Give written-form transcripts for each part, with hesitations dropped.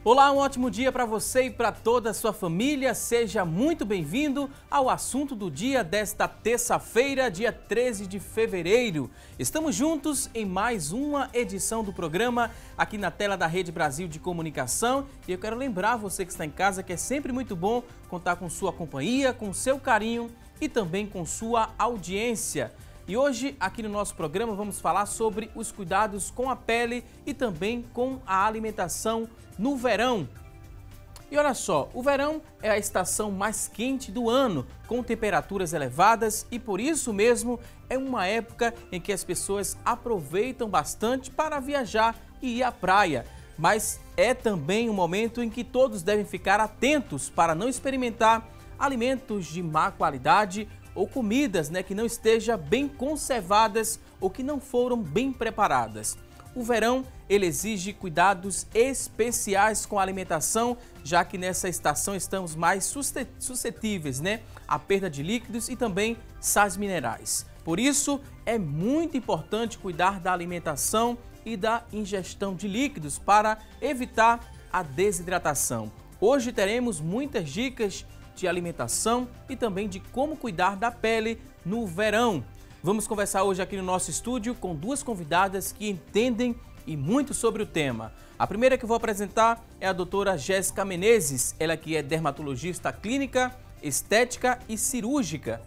Olá, um ótimo dia para você e para toda a sua família. Seja muito bem-vindo ao assunto do dia desta terça-feira, dia 13 de fevereiro. Estamos juntos em mais uma edição do programa aqui na tela da Rede Brasil de Comunicação. E eu quero lembrar você que está em casa que é sempre muito bom contar com sua companhia, com seu carinho e também com sua audiência. E hoje, aqui no nosso programa, vamos falar sobre os cuidados com a pele e também com a alimentação no verão. E olha só, o verão é a estação mais quente do ano, com temperaturas elevadas e por isso mesmo é uma época em que as pessoas aproveitam bastante para viajar e ir à praia. Mas é também um momento em que todos devem ficar atentos para não experimentar alimentos de má qualidade ou comidas que não estejam bem conservadas ou que não foram bem preparadas. O verão ele exige cuidados especiais com a alimentação, já que nessa estação estamos mais suscetíveis à perda de líquidos e também sais minerais. Por isso, é muito importante cuidar da alimentação e da ingestão de líquidos para evitar a desidratação. Hoje teremos muitas dicas de alimentação e também de como cuidar da pele no verão. Vamos conversar hoje aqui no nosso estúdio com duas convidadas que entendem e muito sobre o tema. A primeira que eu vou apresentar é a doutora Jéssica Menezes, ela que é dermatologista clínica, estética e cirúrgica.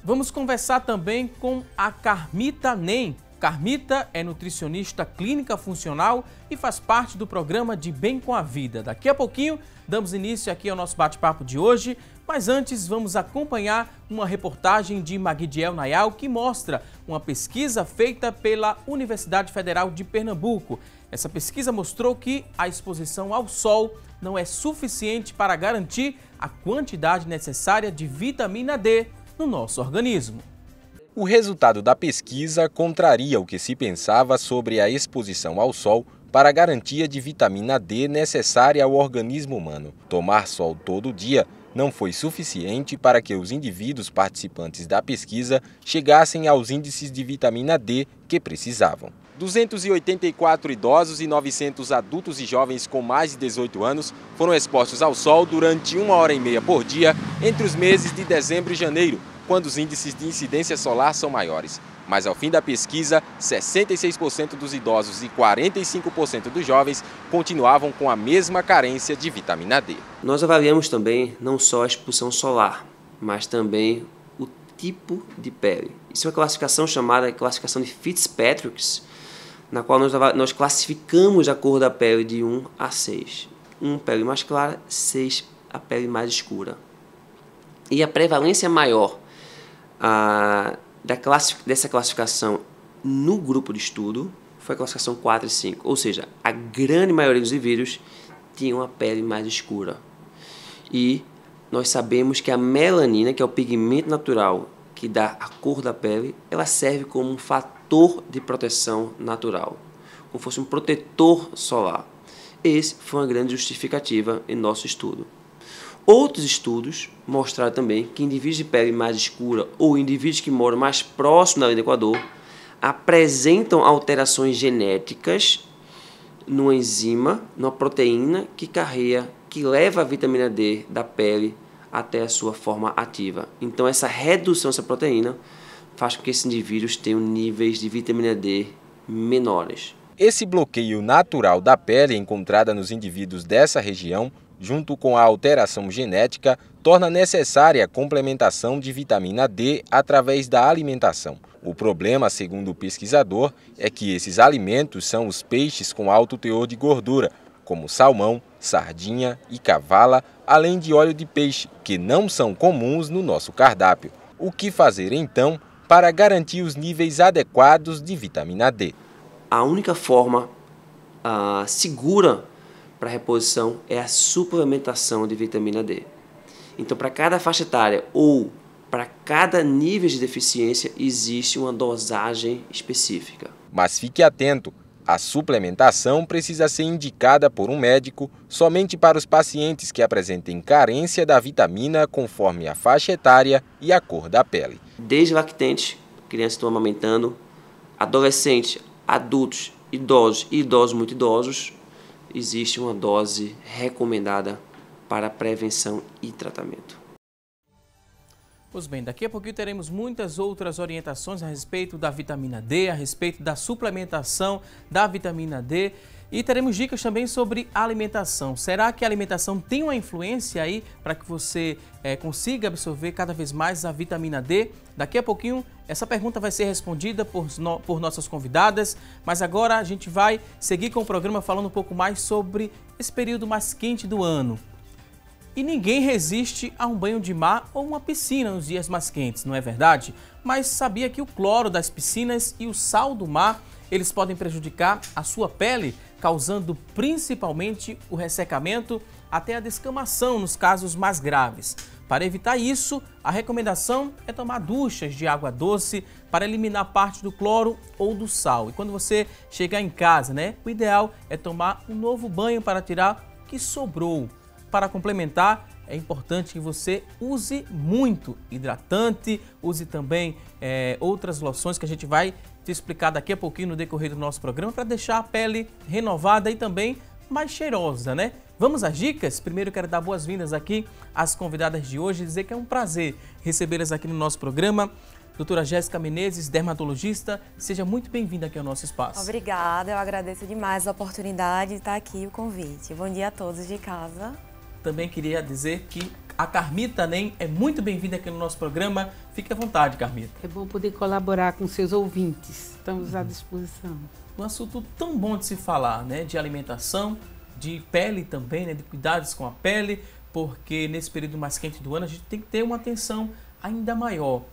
Vamos conversar também com a Carmita Nem. Carmita é nutricionista clínica funcional e faz parte do programa de Bem com a Vida. Daqui a pouquinho damos início aqui ao nosso bate-papo de hoje, mas antes vamos acompanhar uma reportagem de Magdiel Nayal que mostra uma pesquisa feita pela Universidade Federal de Pernambuco. Essa pesquisa mostrou que a exposição ao sol não é suficiente para garantir a quantidade necessária de vitamina D no nosso organismo. O resultado da pesquisa contraria o que se pensava sobre a exposição ao sol para a garantia de vitamina D necessária ao organismo humano. Tomar sol todo dia não foi suficiente para que os indivíduos participantes da pesquisa chegassem aos índices de vitamina D que precisavam. 284 idosos e 900 adultos e jovens com mais de 18 anos foram expostos ao sol durante 1h30 por dia entre os meses de dezembro e janeiro, quando os índices de incidência solar são maiores. Mas ao fim da pesquisa, 66% dos idosos e 45% dos jovens continuavam com a mesma carência de vitamina D. Nós avaliamos também não só a exposição solar, mas também o tipo de pele. Isso é uma classificação chamada classificação de Fitzpatrick, na qual nós classificamos a cor da pele de 1 a 6. 1, pele mais clara, 6, a pele mais escura. E a prevalência maior dessa classificação no grupo de estudo foi a classificação 4 e 5, ou seja, a grande maioria dos indivíduos tinham a pele mais escura. E nós sabemos que a melanina, que é o pigmento natural que dá a cor da pele, ela serve como um fator de proteção natural, como fosse um protetor solar. Esse foi uma grande justificativa em nosso estudo. Outros estudos mostraram também que indivíduos de pele mais escura ou indivíduos que moram mais próximo da linha do Equador apresentam alterações genéticas numa enzima, numa proteína que leva a vitamina D da pele até a sua forma ativa. Então essa redução dessa proteína faz com que esses indivíduos tenham níveis de vitamina D menores. Esse bloqueio natural da pele encontrada nos indivíduos dessa região, junto com a alteração genética, torna necessária a complementação de vitamina D através da alimentação. O problema, segundo o pesquisador, é que esses alimentos são os peixes com alto teor de gordura, como salmão, sardinha e cavala, além de óleo de peixe, que não são comuns no nosso cardápio. O que fazer, então, para garantir os níveis adequados de vitamina D? A única forma segura para a reposição é a suplementação de vitamina D. Então, para cada faixa etária ou para cada nível de deficiência, existe uma dosagem específica. Mas fique atento, a suplementação precisa ser indicada por um médico somente para os pacientes que apresentem carência da vitamina conforme a faixa etária e a cor da pele. Desde lactentes, crianças estão amamentando, adolescentes, adultos, idosos e idosos muito idosos, existe uma dose recomendada para prevenção e tratamento. Pois bem, daqui a pouquinho teremos muitas outras orientações a respeito da vitamina D, a respeito da suplementação da vitamina D e teremos dicas também sobre alimentação. Será que a alimentação tem uma influência aí para que você consiga absorver cada vez mais a vitamina D? Daqui a pouquinho essa pergunta vai ser respondida por nossas convidadas, mas agora a gente vai seguir com o programa falando um pouco mais sobre esse período mais quente do ano. E ninguém resiste a um banho de mar ou uma piscina nos dias mais quentes, não é verdade? Mas sabia que o cloro das piscinas e o sal do mar, eles podem prejudicar a sua pele, causando principalmente o ressecamento até a descamação nos casos mais graves. Para evitar isso, a recomendação é tomar duchas de água doce para eliminar parte do cloro ou do sal. E quando você chegar em casa, o ideal é tomar um novo banho para tirar o que sobrou. Para complementar, é importante que você use muito hidratante, use também outras loções que a gente vai te explicar daqui a pouquinho no decorrer do nosso programa para deixar a pele renovada e também mais cheirosa, Vamos às dicas? Primeiro eu quero dar boas-vindas aqui às convidadas de hoje e dizer que é um prazer recebê-las aqui no nosso programa. Doutora Jéssica Menezes, dermatologista, seja muito bem-vinda aqui ao nosso espaço. Obrigada, eu agradeço demais a oportunidade de estar aqui, o convite. Bom dia a todos de casa. Também queria dizer que a Carmita Nem é muito bem-vinda aqui no nosso programa. Fique à vontade, Carmita. É bom poder colaborar com seus ouvintes. Estamos à disposição. Um assunto tão bom de se falar, de alimentação, de pele também, de cuidados com a pele, porque nesse período mais quente do ano a gente tem que ter uma atenção ainda maior,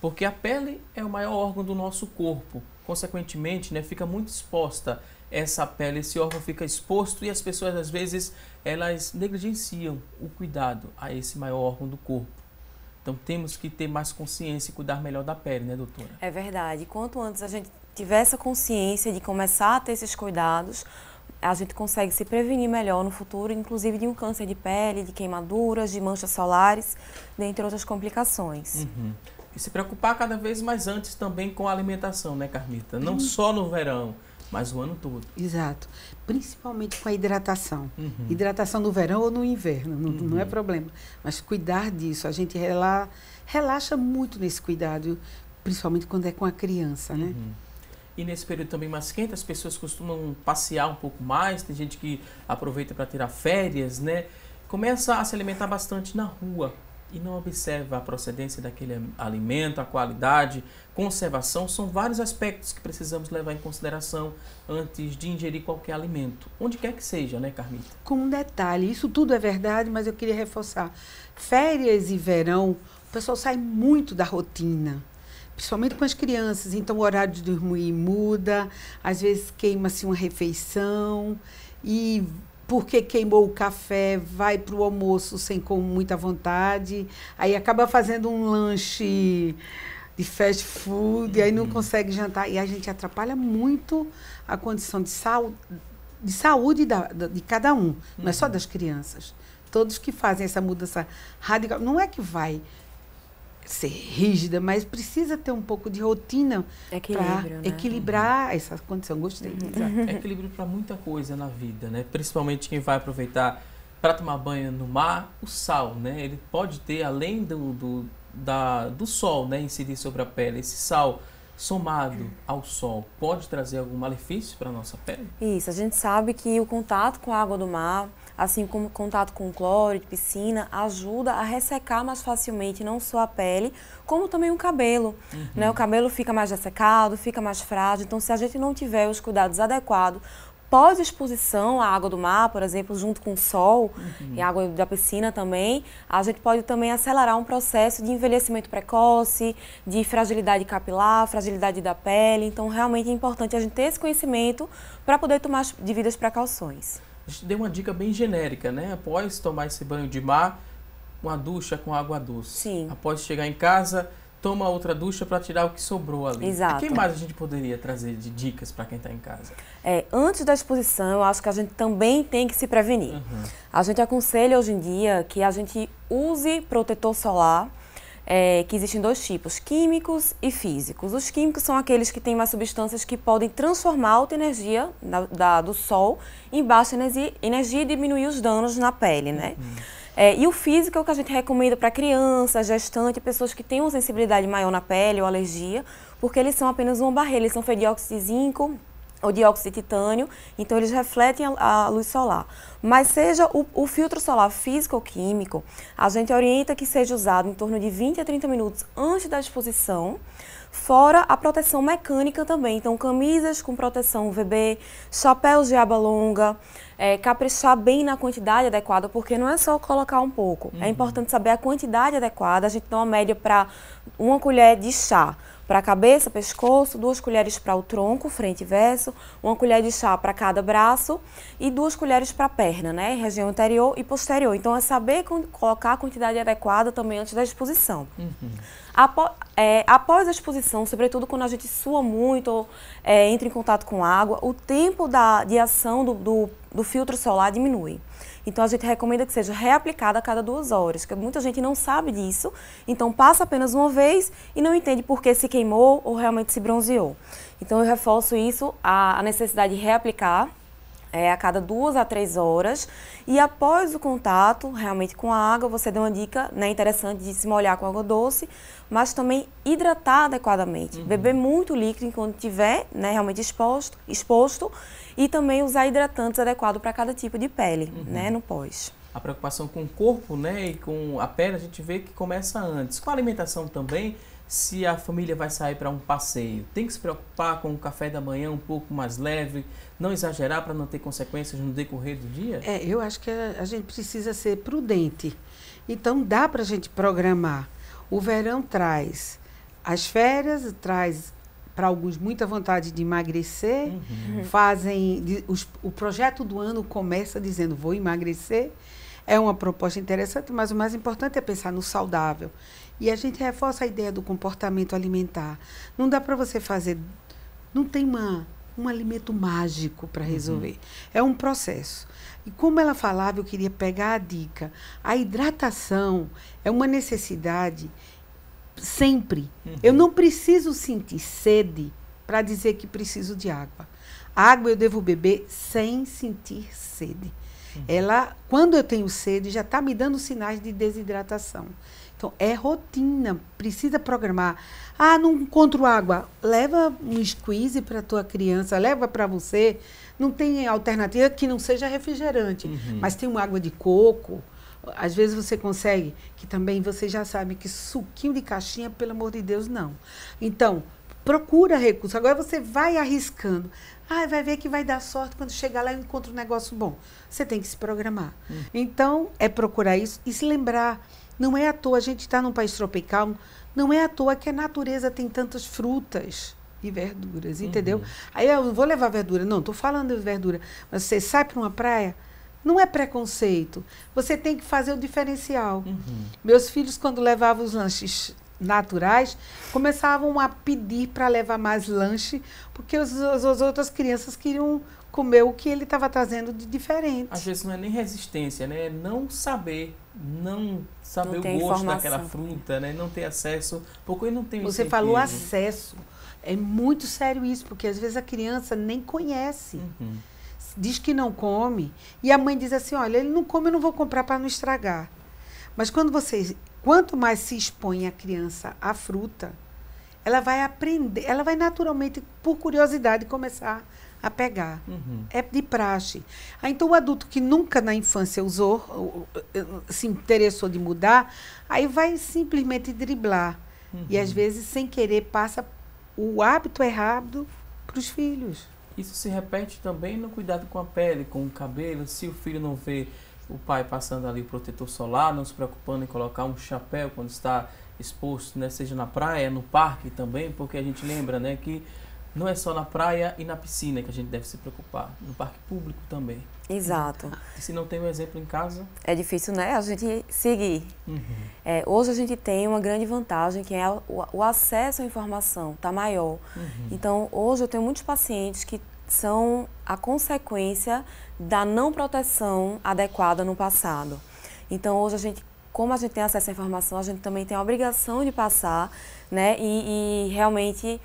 porque a pele é o maior órgão do nosso corpo. Consequentemente, fica muito exposta essa pele, esse órgão fica exposto e as pessoas às vezes elas negligenciam o cuidado a esse maior órgão do corpo. Então temos que ter mais consciência e cuidar melhor da pele, doutora? É verdade. Quanto antes a gente tiver essa consciência de começar a ter esses cuidados, a gente consegue se prevenir melhor no futuro, inclusive de um câncer de pele, de queimaduras, de manchas solares, dentre outras complicações. E se preocupar cada vez mais antes também com a alimentação, Carmita? Não só no verão, mas o ano todo. Exato. Principalmente com a hidratação. Hidratação no verão ou no inverno, não é problema. Mas cuidar disso, a gente relaxa muito nesse cuidado, principalmente quando é com a criança, E nesse período também mais quente, as pessoas costumam passear um pouco mais, tem gente que aproveita para tirar férias, Começa a se alimentar bastante na rua e não observa a procedência daquele alimento, a qualidade, conservação. São vários aspectos que precisamos levar em consideração antes de ingerir qualquer alimento, onde quer que seja, Carmita? Com um detalhe, isso tudo é verdade, mas eu queria reforçar. Férias e verão, o pessoal sai muito da rotina, principalmente com as crianças, então o horário de dormir muda, às vezes queima-se uma refeição e porque queimou o café, vai para o almoço com muita vontade, aí acaba fazendo um lanche de fast food, e aí não consegue jantar, e a gente atrapalha muito a condição de saúde de cada um, não é só das crianças. Todos que fazem essa mudança radical, não é que vai ser rígida, mas precisa ter um pouco de rotina para equilibrar essa condição. Gostei. É equilíbrio para muita coisa na vida, Principalmente quem vai aproveitar para tomar banho no mar, o sal, Ele pode ter, além do sol, incidir sobre a pele, esse sal somado ao sol pode trazer algum malefício para a nossa pele? Isso, a gente sabe que o contato com a água do mar, assim como o contato com cloro de piscina, ajuda a ressecar mais facilmente não só a pele, como também o cabelo. O cabelo fica mais ressecado, fica mais frágil, então se a gente não tiver os cuidados adequados, pós-exposição à água do mar, por exemplo, junto com o sol e a água da piscina também, a gente pode também acelerar um processo de envelhecimento precoce, de fragilidade capilar, fragilidade da pele. Então, realmente é importante a gente ter esse conhecimento para poder tomar as devidas precauções. A gente deu uma dica bem genérica, Após tomar esse banho de mar, uma ducha com água doce. Sim. Após chegar em casa, toma outra ducha para tirar o que sobrou ali. Exato. E o que mais a gente poderia trazer de dicas para quem está em casa? Antes da exposição, eu acho que a gente também tem que se prevenir. A gente aconselha hoje em dia que a gente use protetor solar que existem dois tipos, químicos e físicos. Os químicos são aqueles que têm mais substâncias que podem transformar a alta energia do sol em baixa energia e diminuir os danos na pele, né? E o físico é o que a gente recomenda para crianças, gestantes, pessoas que têm uma sensibilidade maior na pele ou alergia, porque eles são apenas uma barreira, eles são feitos de dióxido de zinco ou dióxido de titânio, então eles refletem a luz solar. Mas seja o filtro solar físico ou químico, a gente orienta que seja usado em torno de 20 a 30 minutos antes da exposição, fora a proteção mecânica também. Então, camisas com proteção UVB, chapéus de aba longa, caprichar bem na quantidade adequada, porque não é só colocar um pouco. É importante saber a quantidade adequada. A gente dá uma média para 1 colher de chá para a cabeça, pescoço, 2 colheres para o tronco, frente e verso, 1 colher de chá para cada braço e 2 colheres para a perna, né? Região anterior e posterior. Então, é saber colocar a quantidade adequada também antes da exposição. Após a exposição, sobretudo quando a gente sua muito ou entra em contato com água, o tempo de ação do filtro solar diminui. Então, a gente recomenda que seja reaplicada a cada 2 horas, porque muita gente não sabe disso, então passa apenas uma vez e não entende por que se queimou ou realmente se bronzeou. Então, eu reforço isso, a necessidade de reaplicar a cada 2 a 3 horas. E após o contato, realmente com a água, você deu uma dica, né, interessante de se molhar com água doce, mas também hidratar adequadamente. Beber muito líquido enquanto estiver, né, realmente exposto e também usar hidratantes adequados para cada tipo de pele, né, no pós. A preocupação com o corpo, né, e com a pele, a gente vê que começa antes. Com a alimentação também, se a família vai sair para um passeio, tem que se preocupar com o café da manhã um pouco mais leve, não exagerar para não ter consequências no decorrer do dia? Eu acho que a gente precisa ser prudente. Então, dá para a gente programar. O verão traz as férias, traz para alguns muita vontade de emagrecer, o projeto do ano começa dizendo, vou emagrecer. É uma proposta interessante, mas o mais importante é pensar no saudável. E a gente reforça a ideia do comportamento alimentar. Não dá para você fazer... Não tem um alimento mágico para resolver. É um processo. E como ela falava, eu queria pegar a dica. A hidratação é uma necessidade sempre. Eu não preciso sentir sede para dizer que preciso de água. A água eu devo beber sem sentir sede. Quando eu tenho sede, já está me dando sinais de desidratação. Então, é rotina, precisa programar. Não encontro água, leva um squeeze para a tua criança, leva para você. Não tem alternativa que não seja refrigerante, mas tem uma água de coco. Às vezes você consegue, que também você já sabe que suquinho de caixinha, pelo amor de Deus, não. Então, procura recurso. Agora você vai arriscando. Vai ver que vai dar sorte quando chegar lá e encontra um negócio bom. Você tem que se programar. Então, é procurar isso e se lembrar. Não é à toa, a gente está num país tropical, não é à toa que a natureza tem tantas frutas e verduras, entendeu? Aí eu vou levar verdura. Não, estou falando de verdura. Mas você sai para uma praia, não é preconceito. Você tem que fazer o diferencial. Meus filhos, quando levavam os lanches naturais, começavam a pedir para levar mais lanche, porque as outras crianças queriam comer o que ele estava trazendo de diferente. Às vezes não é nem resistência, né? É não saber o gosto daquela fruta, né? Não ter acesso, porque não tem. Você falou acesso. É muito sério isso, porque às vezes a criança nem conhece. Diz que não come, e a mãe diz assim, olha, ele não come, eu não vou comprar para não estragar. Mas quanto mais se expõe a criança à fruta, ela vai aprender, ela vai naturalmente, por curiosidade, começar a pegar. É de praxe. Então, o adulto que nunca na infância se interessou de mudar, aí vai simplesmente driblar. E, às vezes, sem querer, passa o hábito errado para os filhos. Isso se repete também no cuidado com a pele, com o cabelo. Se o filho não vê o pai passando ali o protetor solar, não se preocupando em colocar um chapéu quando está exposto, né, seja na praia, no parque também, porque a gente lembra, né, que não é só na praia e na piscina que a gente deve se preocupar, no parque público também. Exato. E se não tem um exemplo em casa? É difícil, né, a gente seguir. Hoje a gente tem uma grande vantagem, que é o acesso à informação, está maior. Então, hoje eu tenho muitos pacientes que são a consequência da não proteção adequada no passado. Então, hoje a gente como a gente tem acesso à informação, a gente também tem a obrigação de passar, né, e realmente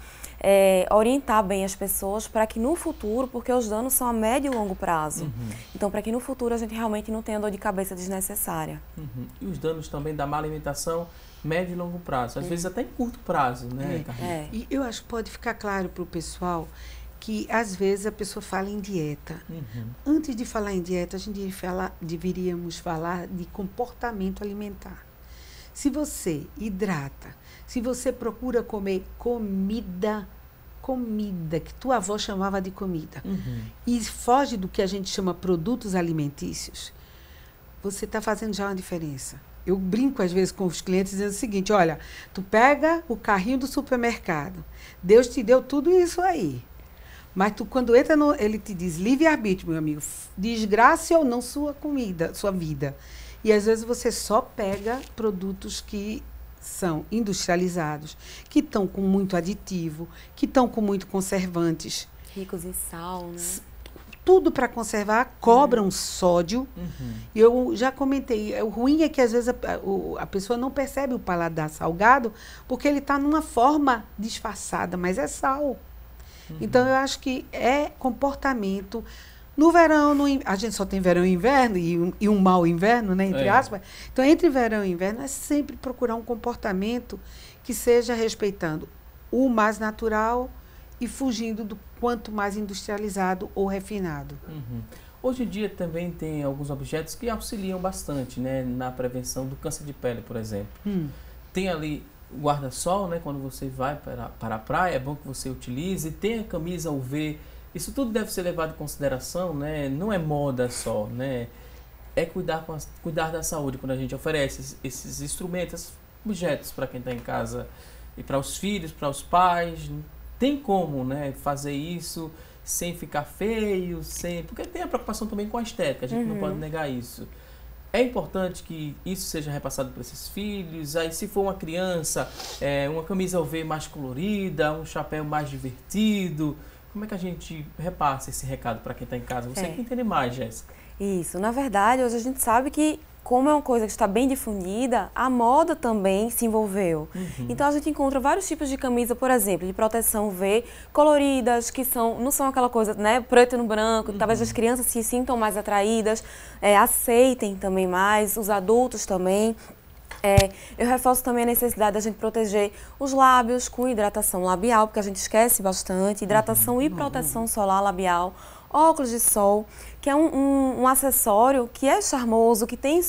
orientar bem as pessoas para que no futuro, porque os danos são a médio e longo prazo, então para que no futuro a gente realmente não tenha dor de cabeça desnecessária. E os danos também da má alimentação, médio e longo prazo, às vezes até em curto prazo, né, Carlinhos? E eu acho que pode ficar claro para o pessoal que às vezes a pessoa fala em dieta. Antes de falar em dieta, a gente deveríamos falar de comportamento alimentar. Se você hidrata, se você procura comer comida que tua avó chamava de comida, e foge do que a gente chama produtos alimentícios, você está fazendo já uma diferença. Eu brinco às vezes com os clientes dizendo o seguinte: olha, tu pega o carrinho do supermercado, Deus te deu tudo isso aí. Mas tu, quando entra ele te diz livre-arbítrio, meu amigo, desgrace ou não sua comida, sua vida. E às vezes você só pega produtos que são industrializados, que estão com muito aditivo, que estão com muito conservantes. Ricos em sal, né? Tudo para conservar, cobram sódio. E eu já comentei, o ruim é que às vezes a pessoa não percebe o paladar salgado, porque ele está numa forma disfarçada, mas é sal. Então, eu acho que é comportamento. No verão, a gente só tem verão e inverno, e um mau inverno, né, entre aspas. Então, entre verão e inverno, é sempre procurar um comportamento que seja respeitando o mais natural e fugindo do quanto mais industrializado ou refinado. Hoje em dia também tem alguns objetos que auxiliam bastante, né, na prevenção do câncer de pele, por exemplo. Tem ali o guarda-sol, né, quando você vai para a praia, é bom que você utilize. Tem a camisa UV. Isso tudo deve ser levado em consideração, né? Não é moda só, né? É cuidar da saúde quando a gente oferece esses instrumentos, esses objetos para quem está em casa e para os filhos, para os pais. Tem como, né, fazer isso sem ficar feio, porque tem a preocupação também com a estética, a gente não pode negar isso. É importante que isso seja repassado para esses filhos. Aí, se for uma criança, uma camisa UV mais colorida, um chapéu mais divertido, como é que a gente repassa esse recado para quem está em casa? Você que entende mais, Jéssica. Isso. Na verdade, hoje a gente sabe que, como é uma coisa que está bem difundida, a moda também se envolveu. Então, a gente encontra vários tipos de camisa, por exemplo, de proteção UV, coloridas, que não são aquela coisa, né, preto no branco, talvez as crianças se sintam mais atraídas, aceitem também mais, os adultos também. Eu reforço também a necessidade da gente proteger os lábios com hidratação labial, porque a gente esquece bastante, hidratação e proteção solar labial, óculos de sol, que é um acessório que é charmoso, que tem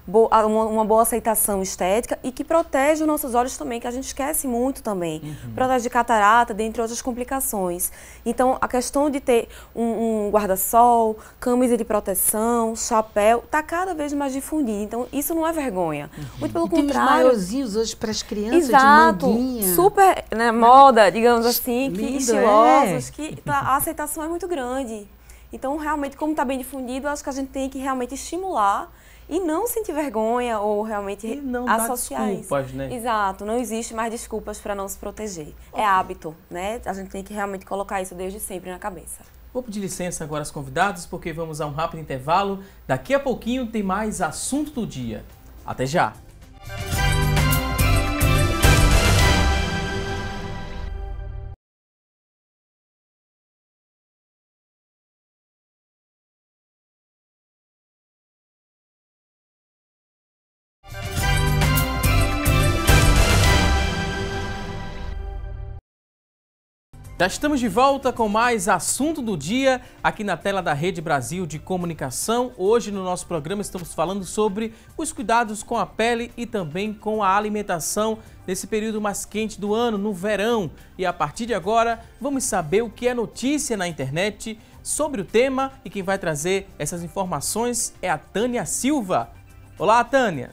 uma boa aceitação estética e que protege os nossos olhos também, que a gente esquece muito também. Protege de catarata, dentre outras complicações. Então, a questão de ter um guarda-sol, camisa de proteção, chapéu, está cada vez mais difundido. Então, isso não é vergonha. Muito pelo contrário. Tem os maiorzinhos hoje para as crianças, exato, de manguinha. Super, né, moda, digamos assim, Lindo, que estilosos, que a aceitação é muito grande. Então, realmente, como está bem difundido, acho que a gente tem que realmente estimular e não sentir vergonha ou realmente e não associar dar desculpas, isso. Né? Exato, não existe mais desculpas para não se proteger. É hábito, né? A gente tem que realmente colocar isso desde sempre na cabeça. Vou pedir licença agora aos convidados, porque vamos a um rápido intervalo. Daqui a pouquinho tem mais assunto do dia. Até já! Já estamos de volta com mais assunto do dia aqui na tela da Rede Brasil de Comunicação. Hoje no nosso programa estamos falando sobre os cuidados com a pele e também com a alimentação nesse período mais quente do ano, no verão. E a partir de agora vamos saber o que é notícia na internet sobre o tema, e quem vai trazer essas informações é a Tânia Silva. Olá, Tânia!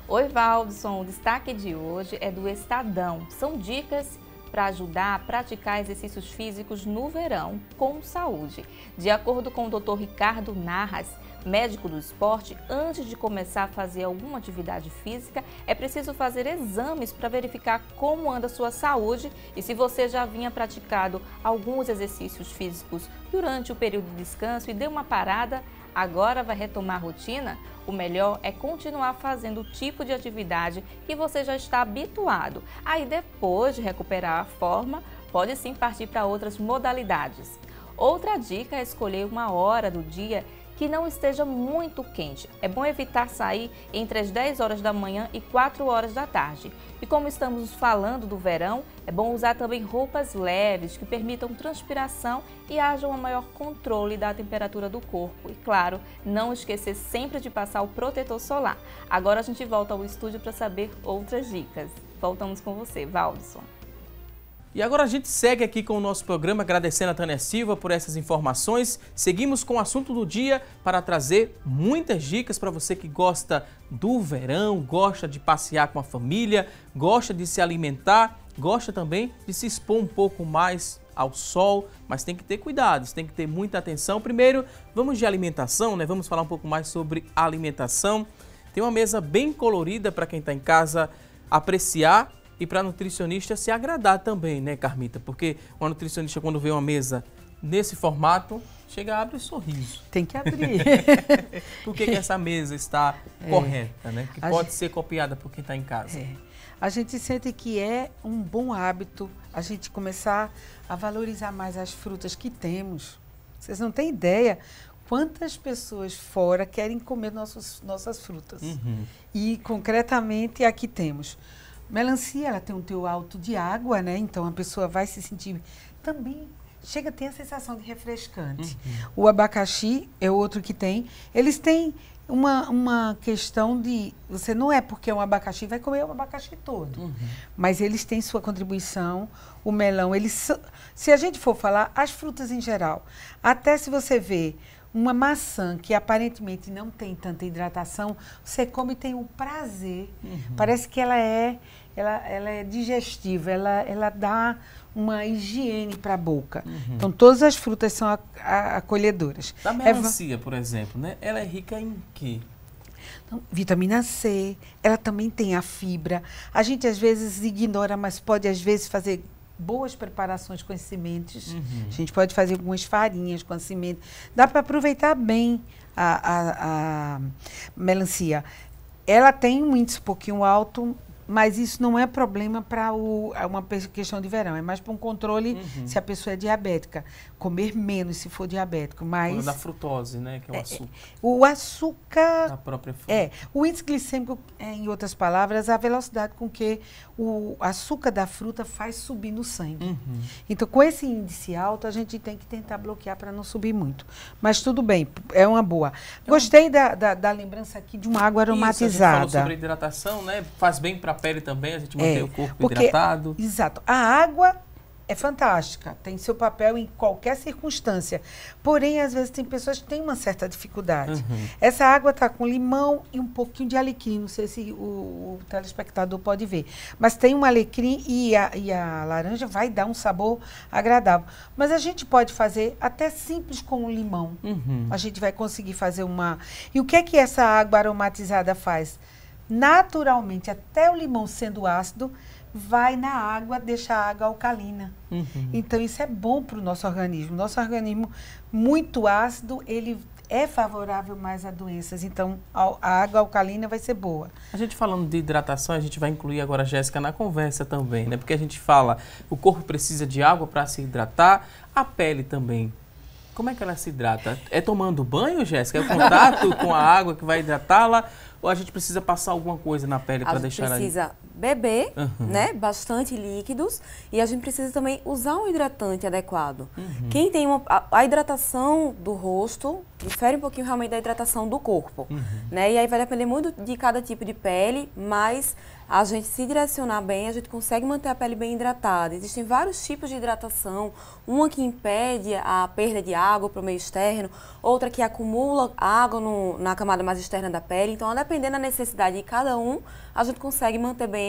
Oi, Valdson. O destaque de hoje é do Estadão. São dicas para ajudar a praticar exercícios físicos no verão com saúde. De acordo com o Dr. Ricardo Narras, médico do esporte, antes de começar a fazer alguma atividade física, é preciso fazer exames para verificar como anda a sua saúde e se você já vinha praticado alguns exercícios físicos durante o período de descanso e deu uma parada, Agora vai retomar a rotina? O melhor é continuar fazendo o tipo de atividade que você já está habituado. Aí depois de recuperar a forma, pode sim partir para outras modalidades. Outra dica é escolher uma hora do dia que não esteja muito quente. É bom evitar sair entre as 10 horas da manhã e 4 horas da tarde. E como estamos falando do verão, é bom usar também roupas leves que permitam transpiração e haja um maior controle da temperatura do corpo. E claro, não esquecer sempre de passar o protetor solar. Agora a gente volta ao estúdio para saber outras dicas. Voltamos com você, Valdson. E agora a gente segue aqui com o nosso programa, agradecendo a Tânia Silva por essas informações. Seguimos com o assunto do dia para trazer muitas dicas para você que gosta do verão, gosta de passear com a família, gosta de se alimentar, gosta também de se expor um pouco mais ao sol, mas tem que ter cuidados, tem que ter muita atenção. Primeiro, vamos de alimentação, né? Vamos falar um pouco mais sobre alimentação. Tem uma mesa bem colorida para quem está em casa apreciar. E para a nutricionista se agradar também, né, Carmita? Porque uma nutricionista, quando vê uma mesa nesse formato, chega, abre um sorriso. Tem que abrir. Por que essa mesa está correta, né? Que pode ser copiada por quem está em casa. A gente sente que é um bom hábito a gente começar a valorizar mais as frutas que temos. Vocês não têm ideia quantas pessoas fora querem comer nossas frutas. E, concretamente, aqui temos. Melancia, ela tem um teor alto de água, né? Então a pessoa vai se sentir também, chega a ter a sensação de refrescante. O abacaxi é outro que tem. Eles têm uma questão de, você não é porque é um abacaxi, vai comer o abacaxi todo. Mas eles têm sua contribuição. O melão, se a gente for falar, as frutas em geral, até se você vê uma maçã que aparentemente não tem tanta hidratação, você come e tem o prazer. Parece que ela é digestiva, ela dá uma higiene para a boca. Então, todas as frutas são acolhedoras. A melancia, por exemplo, né? Ela é rica em quê? Então, vitamina C, ela também tem a fibra. A gente, às vezes, ignora, mas pode, às vezes, fazer boas preparações com as sementes. A gente pode fazer algumas farinhas com as sementes. Dá para aproveitar bem a melancia. Ela tem um índice um pouquinho alto, mas isso não é problema para uma questão de verão. É mais para um controle se a pessoa é diabética. Comer menos se for diabético. Mas da frutose, né? Que é o açúcar. O açúcar... A própria fruta. O índice glicêmico, em outras palavras, é a velocidade com que o açúcar da fruta faz subir no sangue. Então, com esse índice alto, a gente tem que tentar bloquear para não subir muito. Mas tudo bem, é uma boa. Gostei da lembrança aqui de uma água aromatizada. Isso, a gente falou sobre hidratação, né? Faz bem para a pele também, a gente mantém o corpo hidratado. Exato. A água é fantástica, tem seu papel em qualquer circunstância. Porém, às vezes, tem pessoas que têm uma certa dificuldade. Essa água está com limão e um pouquinho de alecrim, não sei se o telespectador pode ver. Mas tem um alecrim e a laranja vai dar um sabor agradável. Mas a gente pode fazer até simples com o limão. A gente vai conseguir fazer uma... E o que é que essa água aromatizada faz? Naturalmente, até o limão sendo ácido, vai na água, deixa a água alcalina. Então, isso é bom para o nosso organismo. Nosso organismo muito ácido, ele é favorável mais a doenças. Então, a água alcalina vai ser boa. A gente falando de hidratação, a gente vai incluir agora a Jéssica na conversa também, né? Porque a gente fala, o corpo precisa de água para se hidratar, a pele também. Como é que ela se hidrata? É tomando banho, Jéssica? É o contato com a água que vai hidratá-la? Ou a gente precisa passar alguma coisa na pele para deixar ela... A gente precisa beber, né, bastante líquidos, e a gente precisa também usar um hidratante adequado. Quem tem a hidratação do rosto difere um pouquinho realmente da hidratação do corpo, né? E aí vai depender muito de cada tipo de pele, mas a gente se direcionar bem, a gente consegue manter a pele bem hidratada. Existem vários tipos de hidratação, uma que impede a perda de água para o meio externo, outra que acumula água na camada mais externa da pele. Então, dependendo da necessidade de cada um, a gente consegue manter bem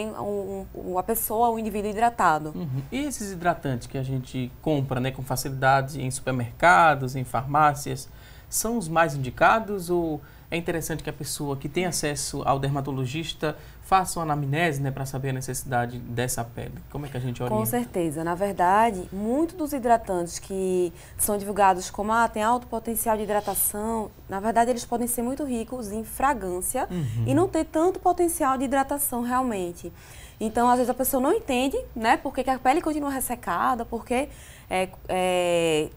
a pessoa, o indivíduo hidratado. E esses hidratantes que a gente compra, né, com facilidade em supermercados, em farmácias, são os mais indicados ou é interessante que a pessoa que tem acesso ao dermatologista faça uma anamnese, né, para saber a necessidade dessa pele. Como é que a gente orienta? Com certeza. Na verdade, muitos dos hidratantes que são divulgados como tem alto potencial de hidratação, na verdade eles podem ser muito ricos em fragrância e não ter tanto potencial de hidratação realmente. Então, às vezes a pessoa não entende, né, porque que a pele continua ressecada, porque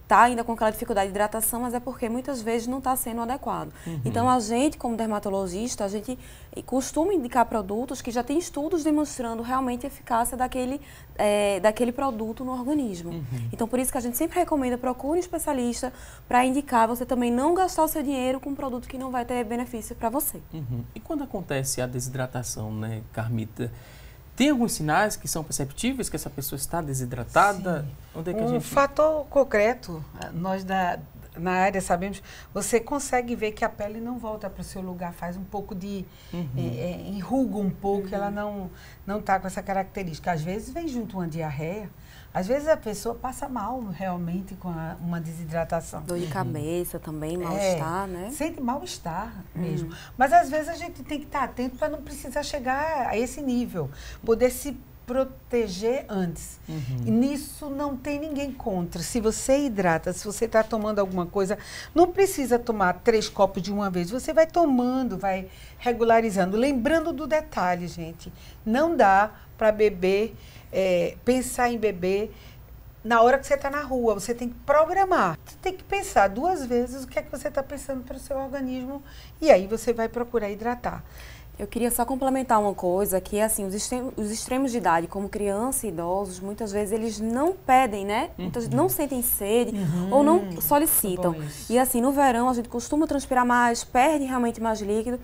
está ainda com aquela dificuldade de hidratação, mas é porque muitas vezes não está sendo adequado. Então, a gente, como dermatologista, a gente costuma indicar produtos que já tem estudos demonstrando realmente a eficácia daquele produto no organismo. Então, por isso que a gente sempre recomenda, procure um especialista para indicar você também não gastar o seu dinheiro com um produto que não vai ter benefício para você. E quando acontece a desidratação, né, Carmita? Tem alguns sinais que são perceptíveis que essa pessoa está desidratada? Onde é que a gente... fator concreto, nós na área sabemos, você consegue ver que a pele não volta para o seu lugar, faz um pouco de... enruga um pouco, ela não está com essa característica. Às vezes vem junto uma diarreia, às vezes a pessoa passa mal realmente com uma desidratação. Dor de cabeça também, mal-estar, né? Sente mal-estar mesmo. Mas às vezes a gente tem que estar atento para não precisar chegar a esse nível. Poder se proteger antes. E nisso não tem ninguém contra. Se você hidrata, se você está tomando alguma coisa, não precisa tomar 3 copos de uma vez. Você vai tomando, vai regularizando. Lembrando do detalhe, gente. Não dá para beber... pensar em beber na hora que você está na rua, você tem que programar. Você tem que pensar 2 vezes o que é que você está pensando para o seu organismo e aí você vai procurar hidratar. Eu queria só complementar uma coisa, que assim, os extremos de idade, como criança e idosos, muitas vezes eles não pedem, né? Muitas vezes não sentem sede ou não solicitam. E assim, no verão a gente costuma transpirar mais, perde realmente mais líquido,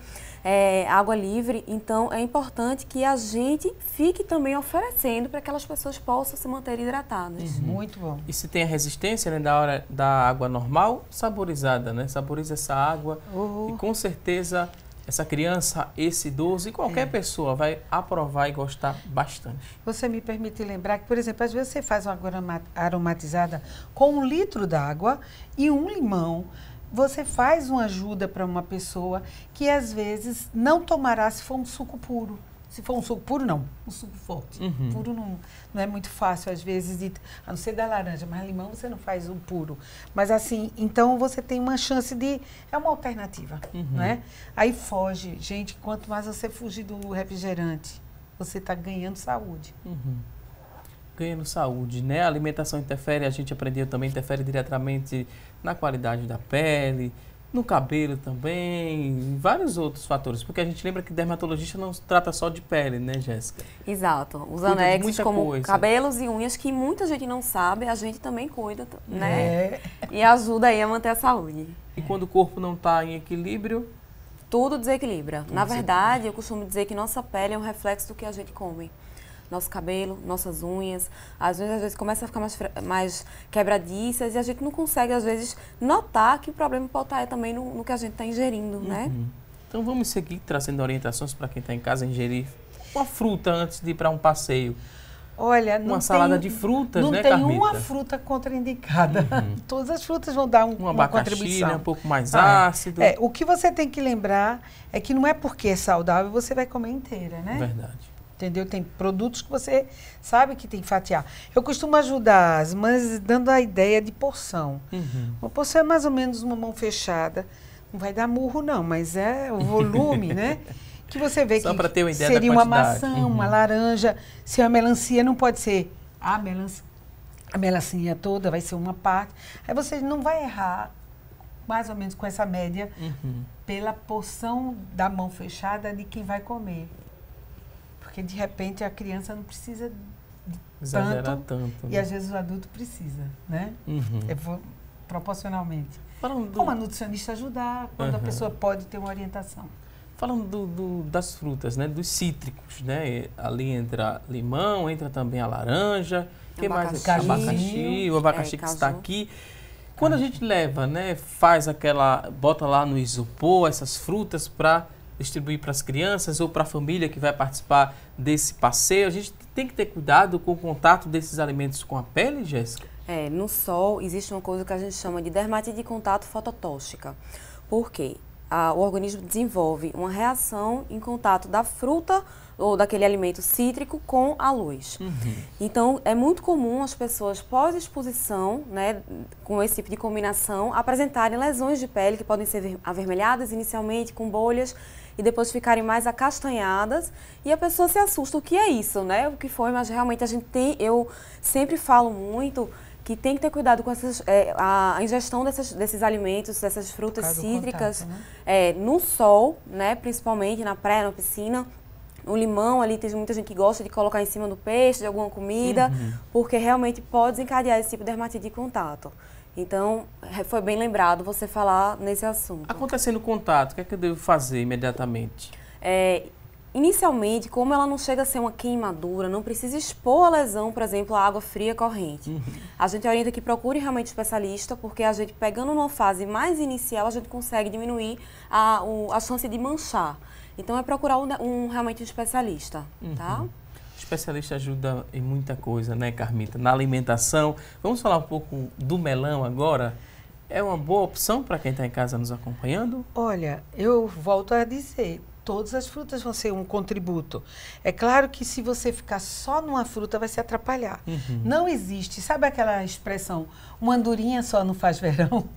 água livre, então é importante que a gente fique também oferecendo para que aquelas pessoas possam se manter hidratadas. Muito bom. E se tem a resistência, né, da hora da água normal, saborizada, né? Saboriza essa água e com certeza... essa criança, esse idoso e qualquer pessoa vai aprovar e gostar bastante. Você me permite lembrar que, por exemplo, às vezes você faz uma água aromatizada com 1 litro d'água e 1 limão. Você faz uma ajuda para uma pessoa que, às vezes, não tomará se for um suco puro. Se for um suco puro, não. Um suco forte. Puro não é muito fácil, às vezes, a não ser da laranja, mas limão você não faz o puro. Mas assim, então você tem uma chance de... É uma alternativa, né? Aí foge. Gente, quanto mais você fugir do refrigerante, você está ganhando saúde. Ganhando saúde, né? A alimentação interfere, a gente aprendeu também, interfere diretamente na qualidade da pele, no cabelo também, em vários outros fatores, porque a gente lembra que dermatologista não trata só de pele, né, Jéssica? Exato. Os anexos como cabelos e unhas, que muita gente não sabe, a gente também cuida, né? E ajuda aí a manter a saúde. E quando o corpo não está em equilíbrio? Tudo desequilibra. Na verdade, eu costumo dizer que nossa pele é um reflexo do que a gente come. Nosso cabelo, nossas unhas, às vezes começa a ficar mais quebradiças e a gente não consegue, às vezes, notar que o problema pode estar também no que a gente está ingerindo, né? Então vamos seguir trazendo orientações para quem está em casa, ingerir uma fruta antes de ir para um passeio. Olha, uma salada de frutas, né, Carmita? Não tem uma fruta contraindicada. Todas as frutas vão dar uma abacaxi, contribuição. Né, um pouco mais ácido. O que você tem que lembrar é que não é porque é saudável você vai comer inteira, né? Verdade. Entendeu? Tem produtos que você sabe que tem que fatiar. Eu costumo ajudar as mães dando a ideia de porção. Uma porção é mais ou menos uma mão fechada. Não vai dar murro, não, mas é o volume, né? Que você vê só que ter uma ideia seria da uma maçã, uma laranja. Se é uma melancia, não pode ser a melancia toda, vai ser uma parte. Aí você não vai errar, mais ou menos com essa média, pela porção da mão fechada de quem vai comer. Porque, de repente, a criança não precisa exagerar tanto e, às vezes, o adulto precisa, né? Proporcionalmente. Como a nutricionista ajudar, quando a pessoa pode ter uma orientação. Falando das frutas, né? Dos cítricos, né? Ali entra limão, entra também a laranja, que mais? Abacaxi, o abacaxi que está aqui. Quando a gente leva, né? Bota lá no isopor essas frutas para distribuir para as crianças ou para a família que vai participar desse passeio, a gente tem que ter cuidado com o contato desses alimentos com a pele, Jéssica? No sol existe uma coisa que a gente chama de dermatite de contato fototóxica. Por quê? o organismo desenvolve uma reação em contato da fruta ou daquele alimento cítrico com a luz. Então, é muito comum as pessoas pós-exposição, né, com esse tipo de combinação, apresentarem lesões de pele que podem ser avermelhadas inicialmente, com bolhas, e depois ficarem mais acastanhadas, e a pessoa se assusta. O que é isso, né? O que foi? Mas realmente eu sempre falo muito que tem que ter cuidado com a ingestão desses alimentos, dessas frutas cítricas, contato, né? No sol, né, principalmente na praia, na piscina. O limão ali, tem muita gente que gosta de colocar em cima do peixe, de alguma comida, porque realmente pode desencadear esse tipo de dermatite de contato. Então, foi bem lembrado você falar nesse assunto. Acontecendo contato, o que é que eu devo fazer imediatamente? Inicialmente, como ela não chega a ser uma queimadura, não precisa expor a lesão, por exemplo, à água fria corrente. A gente orienta que procure realmente especialista, porque a gente, pegando numa fase mais inicial, a gente consegue diminuir a chance de manchar. Então, é procurar realmente um especialista, tá? O especialista ajuda em muita coisa, né, Carmita? Na alimentação. Vamos falar um pouco do melão agora? É uma boa opção para quem está em casa nos acompanhando? Olha, eu volto a dizer, todas as frutas vão ser um contributo. É claro que se você ficar só numa fruta, vai se atrapalhar. Não existe, sabe aquela expressão, uma andorinha só não faz verão?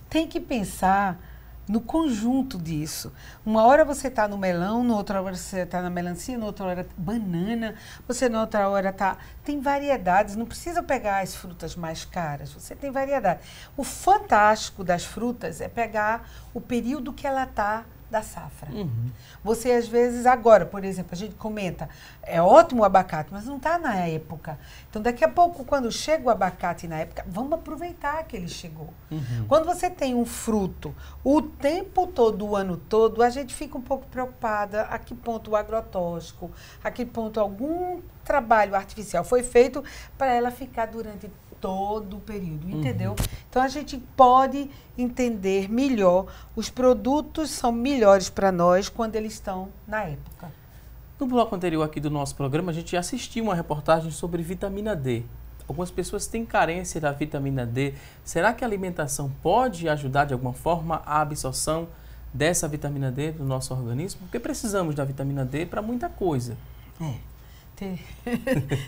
Tem que pensar no conjunto disso. Uma hora você está no melão, na outra hora você está na melancia, na outra hora banana, você na outra hora está... Tem variedades, não precisa pegar as frutas mais caras, você tem variedade. O fantástico das frutas é pegar o período que ela está da safra. Você, às vezes, agora, por exemplo, a gente comenta, é ótimo o abacate, mas não está na época. Então, daqui a pouco, quando chega o abacate na época, vamos aproveitar que ele chegou. Quando você tem um fruto o tempo todo, o ano todo, a gente fica um pouco preocupada a que ponto o agrotóxico, a que ponto algum trabalho artificial foi feito para ela ficar durante todo o período, entendeu? Então, a gente pode entender melhor, os produtos são melhores para nós quando eles estão na época. No bloco anterior aqui do nosso programa, a gente assistiu uma reportagem sobre vitamina D. Algumas pessoas têm carência da vitamina D. Será que a alimentação pode ajudar de alguma forma a absorção dessa vitamina D do nosso organismo? Porque precisamos da vitamina D para muita coisa.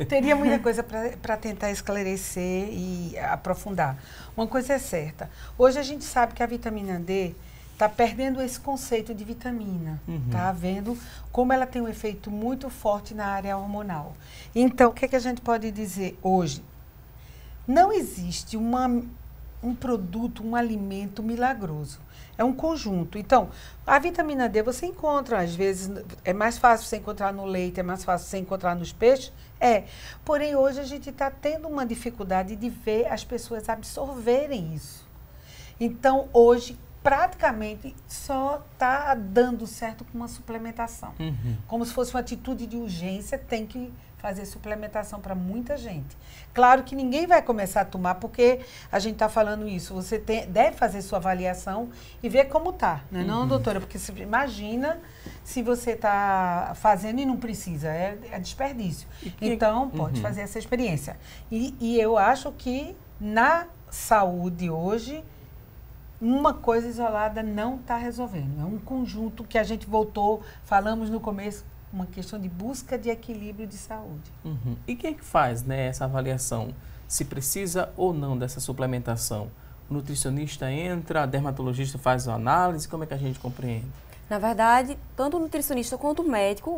Teria muita coisa para tentar esclarecer e aprofundar. Uma coisa é certa, hoje a gente sabe que a vitamina D está perdendo esse conceito de vitamina, tá vendo como ela tem um efeito muito forte na área hormonal. Então, o que é que a gente pode dizer hoje? Não existe um produto, um alimento milagroso. É um conjunto. Então, a vitamina D você encontra, às vezes, é mais fácil você encontrar no leite, é mais fácil você encontrar nos peixes? Porém, hoje a gente está tendo uma dificuldade de ver as pessoas absorverem isso. Então, hoje, praticamente, só está dando certo com uma suplementação. Como se fosse uma atitude de urgência, tem que fazer suplementação para muita gente. Claro que ninguém vai começar a tomar porque a gente está falando isso. Você deve fazer sua avaliação e ver como está, né? Não, doutora? Porque você imagina se você está fazendo e não precisa, é desperdício. Então, pode fazer essa experiência. E eu acho que na saúde hoje, uma coisa isolada não está resolvendo. É um conjunto que a gente falamos no começo, uma questão de busca de equilíbrio de saúde. E quem é que faz, né, essa avaliação? Se precisa ou não dessa suplementação? O nutricionista entra, a dermatologista faz a análise, como é que a gente compreende? Na verdade, tanto o nutricionista quanto o médico,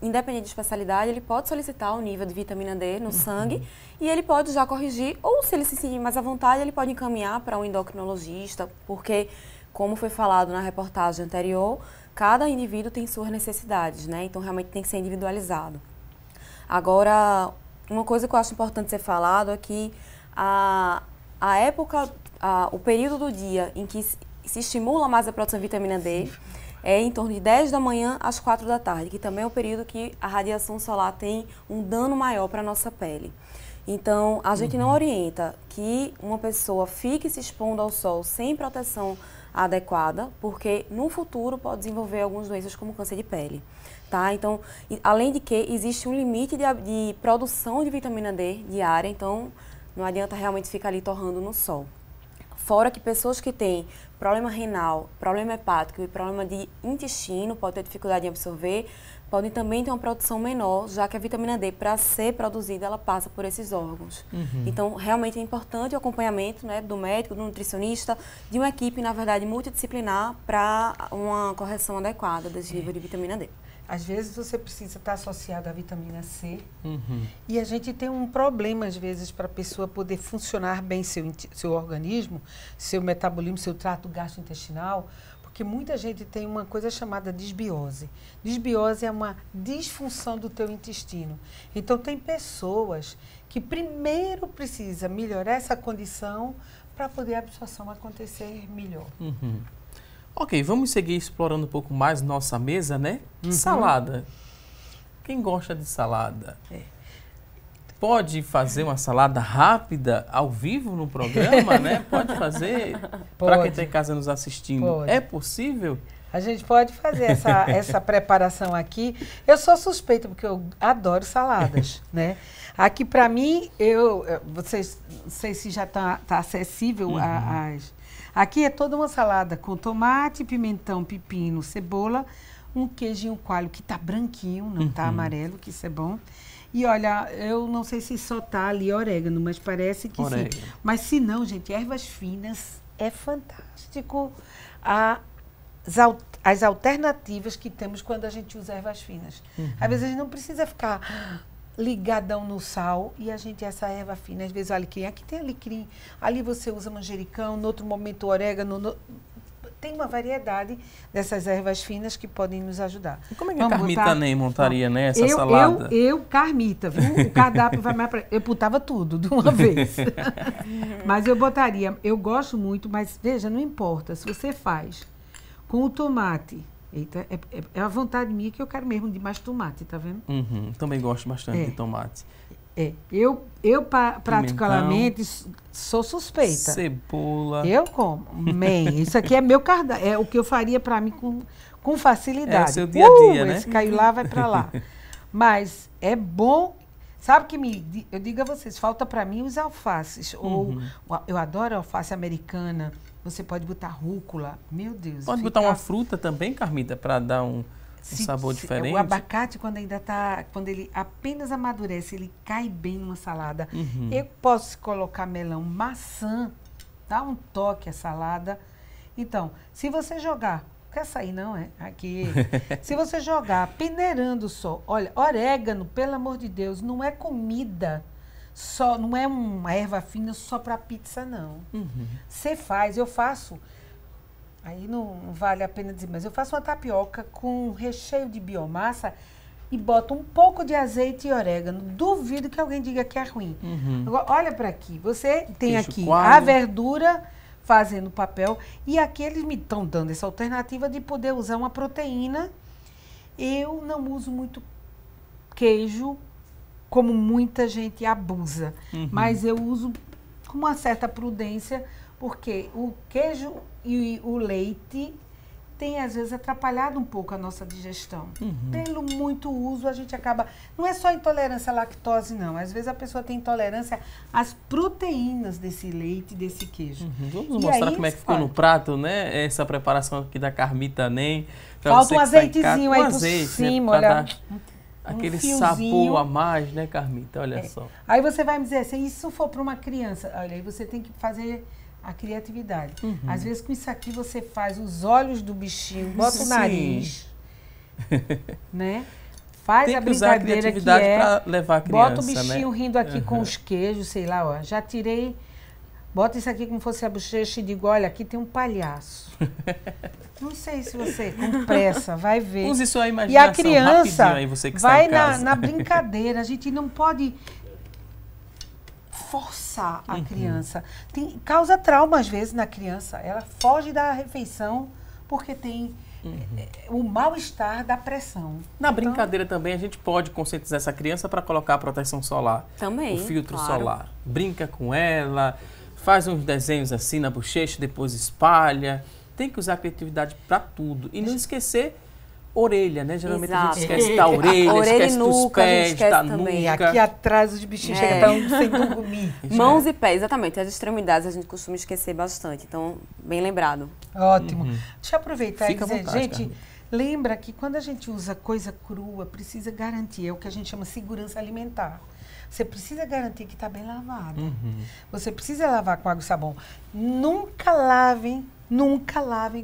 independente de especialidade, ele pode solicitar o nível de vitamina D no sangue e ele pode já corrigir, ou se ele se sentir mais à vontade, ele pode encaminhar para um endocrinologista, porque, como foi falado na reportagem anterior, cada indivíduo tem suas necessidades, né? Então, realmente tem que ser individualizado. Agora, uma coisa que eu acho importante ser falado é que o período do dia em que se estimula mais a produção de vitamina D é em torno de 10 da manhã às 4 da tarde, que também é o período que a radiação solar tem um dano maior para a nossa pele. Então, a gente não orienta que uma pessoa fique se expondo ao sol sem proteção adequada, porque no futuro pode desenvolver algumas doenças como câncer de pele, tá? Então, além de que existe um limite de produção de vitamina D diária, então não adianta realmente ficar ali torrando no sol. Fora que pessoas que têm problema renal, problema hepático e problema de intestino, podem ter dificuldade em absorver, podem também ter uma produção menor, já que a vitamina D, para ser produzida, ela passa por esses órgãos. Então, realmente é importante o acompanhamento, né, do médico, do nutricionista, de uma equipe, na verdade, multidisciplinar para uma correção adequada desse nível de vitamina D. Às vezes você precisa estar associado à vitamina C e a gente tem um problema, às vezes, para a pessoa poder funcionar bem seu organismo, seu metabolismo, seu trato gastrointestinal, porque muita gente tem uma coisa chamada disbiose. Disbiose é uma disfunção do teu intestino. Então, tem pessoas que primeiro precisa melhorar essa condição para poder a absorção acontecer melhor. Ok, vamos seguir explorando um pouco mais nossa mesa, né? Salada. Quem gosta de salada? Pode fazer uma salada rápida ao vivo no programa, né? Pode fazer para quem está em casa nos assistindo. Pode. É possível? A gente pode fazer essa preparação aqui. Eu sou suspeita porque eu adoro saladas, né? Aqui para mim, vocês não sei se já tá acessível Aqui é toda uma salada com tomate, pimentão, pepino, cebola, um queijinho coalho que tá branquinho, não tá amarelo, que isso é bom. E olha, eu não sei se só tá ali orégano, mas parece que sim. Mas se não, gente, ervas finas é fantástico. As alternativas que temos quando a gente usa ervas finas. Às vezes a gente não precisa ficar ligadão no sal e a gente essa erva fina, às vezes o alecrim, aqui tem alecrim, ali você usa manjericão, no outro momento orégano, tem uma variedade dessas ervas finas que podem nos ajudar. E como é que a Carmita nem montaria, né, essa salada? Carmita, viu? O cardápio vai mais pra... Eu botava tudo de uma vez. Mas eu botaria, eu gosto muito, mas veja, não importa, se você faz com o tomate. Eita, é a vontade minha que eu quero mesmo de mais tomate, tá vendo? Também gosto bastante de tomate. Eu particularmente sou suspeita. Cebola. Eu como. Isso aqui é meu cardápio. É o que eu faria para mim com facilidade. É o seu dia a dia, né? Esse caiu lá, vai para lá. Mas é bom. Sabe que eu digo a vocês, falta para mim os alfaces. Eu adoro alface americana. Você pode botar rúcula. Meu Deus. Pode botar uma fruta também, Carmita, para dar um sabor diferente? O abacate, quando ele apenas amadurece, ele cai bem numa salada. Eu posso colocar melão, maçã, dá um toque à salada. Então, se você jogar, quer sair não, aqui. Se você jogar peneirando só, olha, orégano, pelo amor de Deus, não é comida. Não é uma erva fina só para pizza, não. Você faz, eu faço. Aí não vale a pena dizer, mas eu faço uma tapioca com recheio de biomassa e boto um pouco de azeite e orégano. Duvido que alguém diga que é ruim. Agora, olha para aqui, você tem queijo aqui coalho, a verdura fazendo papel e aqui eles me estão dando essa alternativa de poder usar uma proteína. Eu não uso muito queijo, como muita gente abusa. Mas eu uso com uma certa prudência, porque o queijo e o leite tem, às vezes, atrapalhado um pouco a nossa digestão. Pelo muito uso, a gente acaba... Não é só intolerância à lactose, não. Às vezes, a pessoa tem intolerância às proteínas desse leite e desse queijo. Vamos mostrar como é que ficou no prato, né? Essa preparação aqui da Carmita nem. Falta um azeitezinho aí por cima, olha... Aquele sabor a mais, né, Carmita? Olha só. Aí você vai me dizer, se isso for para uma criança, olha, aí você tem que fazer a criatividade. Às vezes com isso aqui você faz os olhos do bichinho, bota o nariz, né? Faz tem a que usar brincadeira a criatividade para levar a criança, bota o bichinho rindo aqui com os queijos, sei lá, ó. Já tirei, bota isso aqui como fosse a bochecha e digo, olha, aqui tem um palhaço. Não sei se você, com pressa, vai ver. Use sua imaginação. E a criança aí, você que vai está em casa. na brincadeira. A gente não pode forçar a criança. Causa trauma, às vezes, na criança. Ela foge da refeição porque tem o mal-estar da pressão. Na brincadeira também, a gente pode conscientizar essa criança para colocar a proteção solar. Também, o filtro claro. solar. Brinca com ela, faz uns desenhos assim na bochecha, depois espalha. Tem que usar a criatividade para tudo. E não esquecer orelha, né? Geralmente a Exato. gente esquece da orelha, esquece dos nuca, a gente pés, esquece da também. E nuca. aqui atrás os bichinhos chegam sem dormir. Mãos e pés, exatamente. As extremidades a gente costuma esquecer bastante. Então, bem lembrado. Ótimo. Deixa eu aproveitar Fica e à dizer, vontade, gente, Carmen. lembra que quando a gente usa coisa crua, precisa garantir, é o que a gente chama segurança alimentar. Você precisa garantir que está bem lavado. Você precisa lavar com água e sabão. Nunca lavem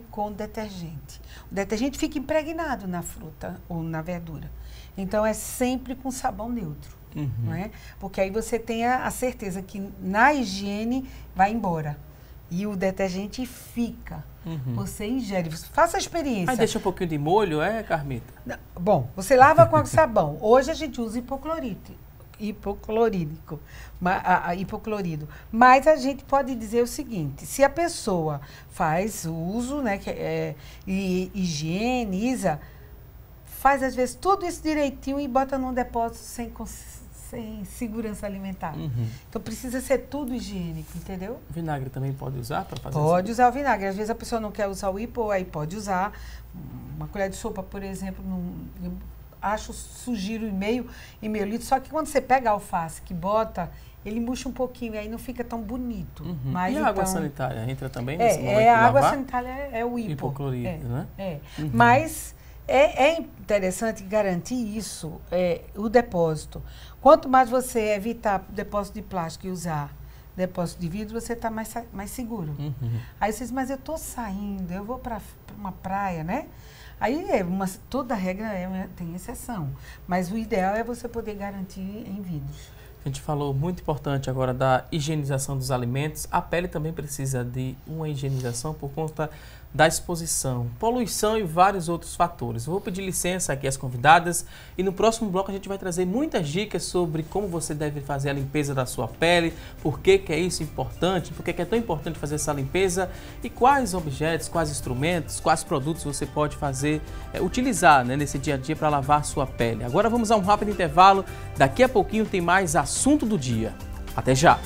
com detergente. O detergente fica impregnado na fruta ou na verdura. Então, é sempre com sabão neutro. Não é? Porque aí você tem a certeza que na higiene vai embora. E o detergente fica. Você ingere. Faça a experiência. Aí deixa um pouquinho de molho, Carmita? Bom, você lava com água e sabão. Hoje a gente usa hipoclorido. Mas a gente pode dizer o seguinte, se a pessoa faz o uso, né, e higieniza, faz às vezes tudo isso direitinho e bota num depósito sem segurança alimentar. Então precisa ser tudo higiênico, entendeu? Vinagre também pode usar para fazer Pode usar o vinagre. Às vezes a pessoa não quer usar o hipo, aí pode usar uma colher de sopa, por exemplo, sugiro meio litro, só que quando você pega a alface que bota, ele murcha um pouquinho e aí não fica tão bonito. Mas, e a então, água sanitária entra também nesse momento de a água lavar? sanitária é o Hipoclorido, né? Mas é interessante garantir isso, o depósito. Quanto mais você evitar depósito de plástico e usar depósito de vidro, você está mais seguro. Aí você diz, mas eu estou saindo, eu vou para uma praia, né? Aí toda regra tem exceção, mas o ideal é você poder garantir em vidros. A gente falou muito importante agora da higienização dos alimentos. A pele também precisa de uma higienização por conta da exposição, poluição e vários outros fatores. Eu vou pedir licença aqui às convidadas e no próximo bloco a gente vai trazer muitas dicas sobre como você deve fazer a limpeza da sua pele, por que é isso importante, por que é tão importante fazer essa limpeza e quais objetos, quais instrumentos, quais produtos você pode fazer, utilizar, né, nesse dia a dia para lavar a sua pele. Agora vamos a um rápido intervalo, daqui a pouquinho tem mais assunto do dia. Até já!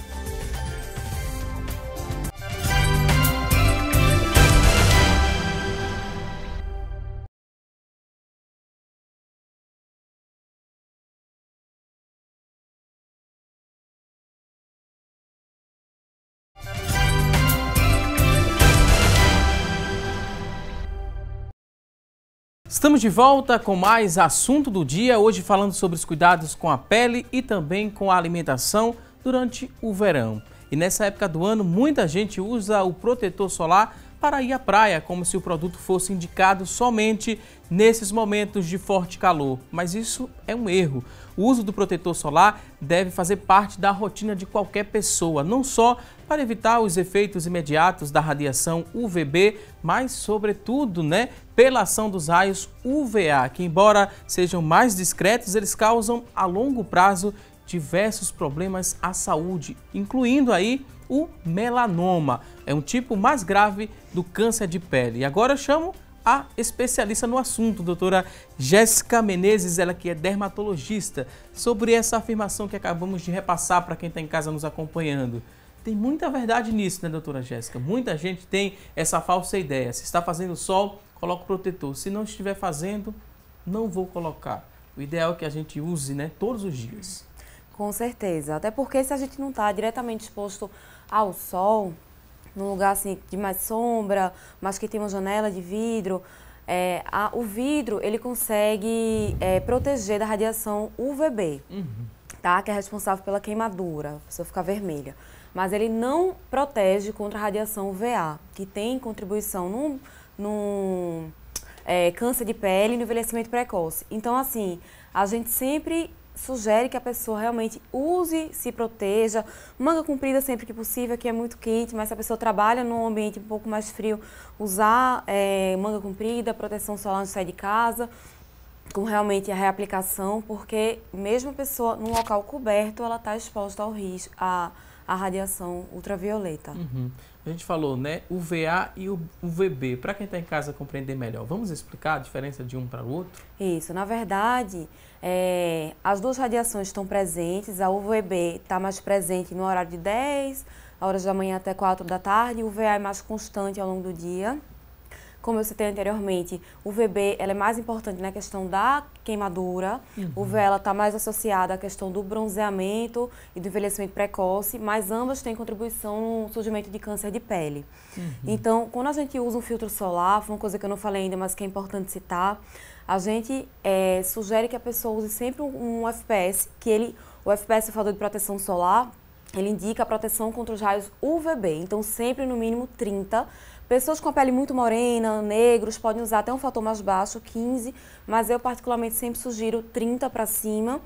Estamos de volta com mais assunto do dia, hoje falando sobre os cuidados com a pele e também com a alimentação durante o verão. E nessa época do ano, muita gente usa o protetor solar para ir à praia, como se o produto fosse indicado somente nesses momentos de forte calor. Mas isso é um erro. O uso do protetor solar deve fazer parte da rotina de qualquer pessoa, não só para evitar os efeitos imediatos da radiação UVB, mas, sobretudo, né, pela ação dos raios UVA, que, embora sejam mais discretos, eles causam a longo prazo diversos problemas à saúde, incluindo aí o melanoma. É um tipo mais grave do câncer de pele. E agora eu chamo a especialista no assunto, doutora Jéssica Menezes, ela que é dermatologista, sobre essa afirmação que acabamos de repassar para quem está em casa nos acompanhando. Tem muita verdade nisso, né, doutora Jéssica? Muita gente tem essa falsa ideia. Se está fazendo sol, coloca o protetor. Se não estiver fazendo, não vou colocar. O ideal é que a gente use, né, todos os dias. Com certeza. Até porque se a gente não está diretamente exposto ao sol, num lugar assim de mais sombra, mas que tem uma janela de vidro, o vidro ele consegue proteger da radiação UVB, tá? Que é responsável pela queimadura, a pessoa ficar vermelha. Mas ele não protege contra a radiação UVA, que tem contribuição no câncer de pele e no envelhecimento precoce. Então, assim, a gente sempre sugere que a pessoa realmente use, se proteja, manga comprida sempre que possível, que é muito quente, mas se a pessoa trabalha num ambiente um pouco mais frio, usar manga comprida, proteção solar antes de sair de casa, com realmente a reaplicação, porque mesmo a pessoa num local coberto, ela está exposta ao risco, à radiação ultravioleta. A gente falou, né, UVA e o UVB. Para quem está em casa compreender melhor, vamos explicar a diferença de um para o outro? Isso, na verdade, as duas radiações estão presentes, a UVB está mais presente no horário de 10 horas da manhã até 4 da tarde, o UVA é mais constante ao longo do dia. Como eu citei anteriormente, o VB ela é mais importante na questão da queimadura, o VA ela está mais associada à questão do bronzeamento e do envelhecimento precoce, mas ambas têm contribuição no surgimento de câncer de pele. Então, quando a gente usa um filtro solar, foi uma coisa que eu não falei ainda, mas que é importante citar, a gente sugere que a pessoa use sempre um FPS, o FPS, o fator de proteção solar, ele indica a proteção contra os raios UVB, então sempre no mínimo 30. Pessoas com a pele muito morena, negros, podem usar até um fator mais baixo, 15, mas eu particularmente sempre sugiro 30 para cima.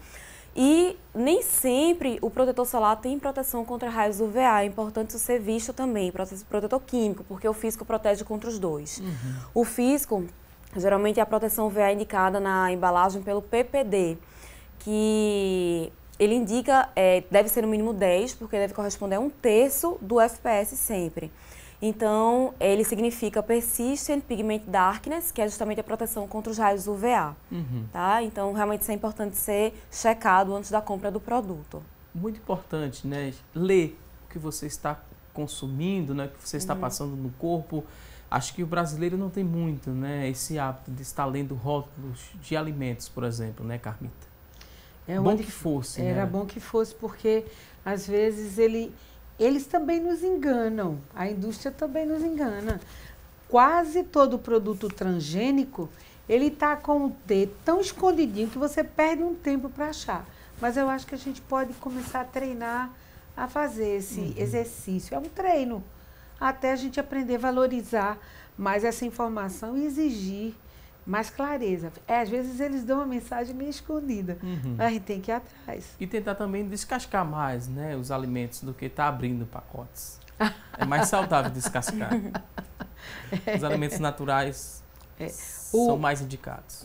E nem sempre o protetor solar tem proteção contra raios UVA, é importante isso ser visto também, protetor químico, porque o físico protege contra os dois. O físico, geralmente a proteção UVA é indicada na embalagem pelo PPD, que ele indica, deve ser no mínimo 10, porque deve corresponder a 1/3 do FPS sempre. Então, ele significa Persistent Pigment Darkness, que é justamente a proteção contra os raios UVA. Tá? Então, realmente isso é importante ser checado antes da compra do produto. Muito importante, né? Ler o que você está consumindo, né? O que você está passando no corpo. Acho que o brasileiro não tem muito, né? Esse hábito de estar lendo rótulos de alimentos, por exemplo, né, Carmita? Bom que fosse, né? Era bom que fosse, porque às vezes eles também nos enganam, a indústria também nos engana. Quase todo produto transgênico, ele está com o T tão escondidinho que você perde um tempo para achar. Mas eu acho que a gente pode começar a treinar, a fazer esse exercício. É um treino, até a gente aprender a valorizar mais essa informação e exigir mais clareza. Às vezes eles dão uma mensagem meio escondida, mas a gente tem que ir atrás. E tentar também descascar mais, né, os alimentos do que estar abrindo pacotes. É mais saudável descascar. Os alimentos naturais são mais indicados.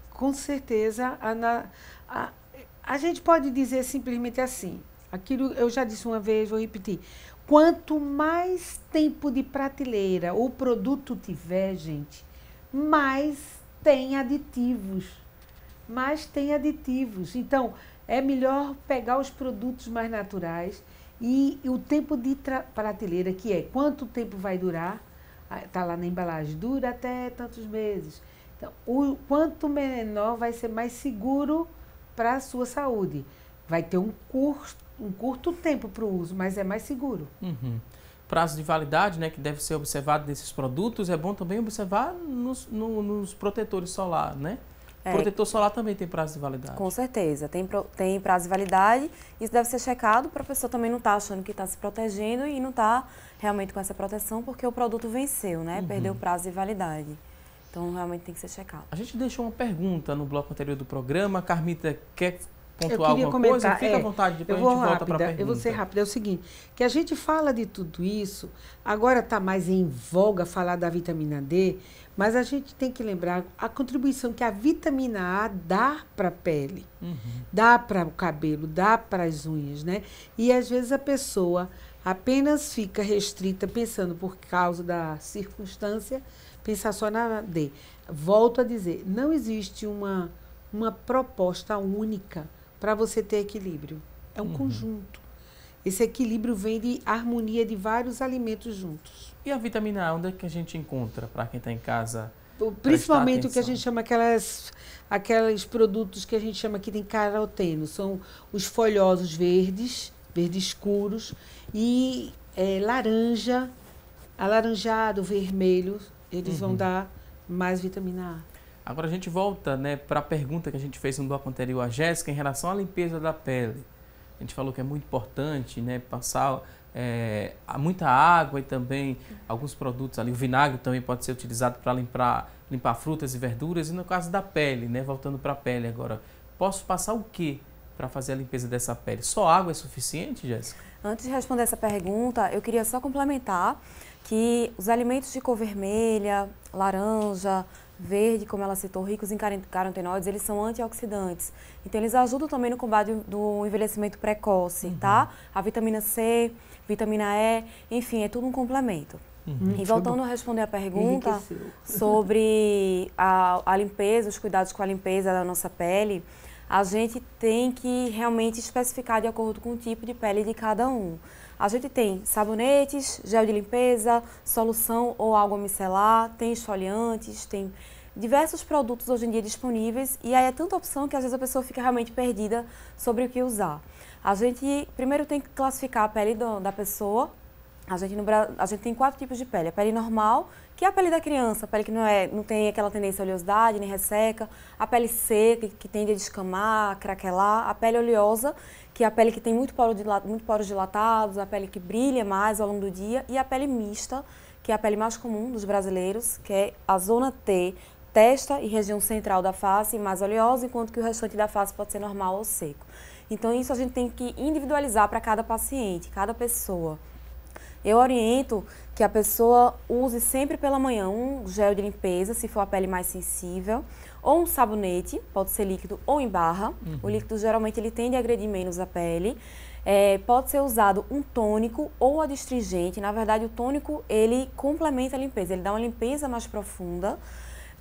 Com certeza, a gente pode dizer simplesmente assim, aquilo eu já disse uma vez, vou repetir, quanto mais tempo de prateleira o produto tiver, gente, mais tem aditivos. Então, é melhor pegar os produtos mais naturais e o tempo de prateleira, que é quanto tempo vai durar, está lá na embalagem, dura até tantos meses. Então, quanto menor vai ser mais seguro para a sua saúde. Vai ter um curto tempo para o uso, mas é mais seguro. Prazo de validade, né, que deve ser observado nesses produtos, é bom também observar nos protetores solar, né? O protetor solar também tem prazo de validade. Com certeza, tem prazo de validade. Isso deve ser checado para a pessoa também não estar achando que está se protegendo e não estar realmente com essa proteção, porque o produto venceu, né? Perdeu o prazo de validade. Então, realmente tem que ser checado. A gente deixou uma pergunta no bloco anterior do programa. Carmita, quer pontuar alguma coisa? Fica à vontade, depois a gente volta para a pergunta. Eu vou ser rápida. É o seguinte, que a gente fala de tudo isso, agora está mais em voga falar da vitamina D, mas a gente tem que lembrar a contribuição que a vitamina A dá para a pele, dá para o cabelo, dá para as unhas, né? E às vezes a pessoa apenas fica restrita pensando por causa da circunstância, pensar só na D. Volto a dizer, não existe uma proposta única para você ter equilíbrio. É um conjunto. Esse equilíbrio vem de harmonia de vários alimentos juntos. E a vitamina A, onde é que a gente encontra para quem está em casa? Principalmente o que a gente chama aqueles produtos que a gente chama que tem caroteno. São os folhosos verdes escuros e laranja, alaranjado, vermelho. Eles vão dar mais vitamina A. Agora a gente volta, né, para a pergunta que a gente fez no bloco anterior a Jéssica em relação à limpeza da pele. A gente falou que é muito importante, né, passar muita água e também alguns produtos ali. O vinagre também pode ser utilizado para limpar frutas e verduras. E no caso da pele, né, voltando para a pele agora, posso passar o quê para fazer a limpeza dessa pele? Só água é suficiente, Jéssica? Antes de responder essa pergunta, eu queria só complementar que os alimentos de cor vermelha, laranja, verde, como ela citou, ricos em carotenoides, eles são antioxidantes. Então, eles ajudam também no combate do envelhecimento precoce, tá? A vitamina C, vitamina E, enfim, é tudo um complemento. E voltando a responder a pergunta sobre a limpeza, os cuidados com a limpeza da nossa pele, a gente tem que realmente especificar de acordo com o tipo de pele de cada um. A gente tem sabonetes, gel de limpeza, solução ou água micelar, tem esfoliantes, tem diversos produtos hoje em dia disponíveis e aí é tanta opção que às vezes a pessoa fica realmente perdida sobre o que usar. A gente primeiro tem que classificar a pele da pessoa. A gente tem 4 tipos de pele. A pele normal, que é a pele da criança, a pele que não tem aquela tendência à oleosidade, nem resseca. A pele seca, que tende a descamar, a craquelar. A pele oleosa, que é a pele que tem muito poros dilatados, a pele que brilha mais ao longo do dia. E a pele mista, que é a pele mais comum dos brasileiros, que é a zona T, testa e região central da face, mais oleosa, enquanto que o restante da face pode ser normal ou seco. Então, isso a gente tem que individualizar para cada paciente, cada pessoa. Eu oriento que a pessoa use sempre pela manhã um gel de limpeza, se for a pele mais sensível, ou um sabonete, pode ser líquido ou em barra. O líquido geralmente ele tende a agredir menos a pele. Pode ser usado um tônico ou adstringente. Na verdade, o tônico ele complementa a limpeza, ele dá uma limpeza mais profunda,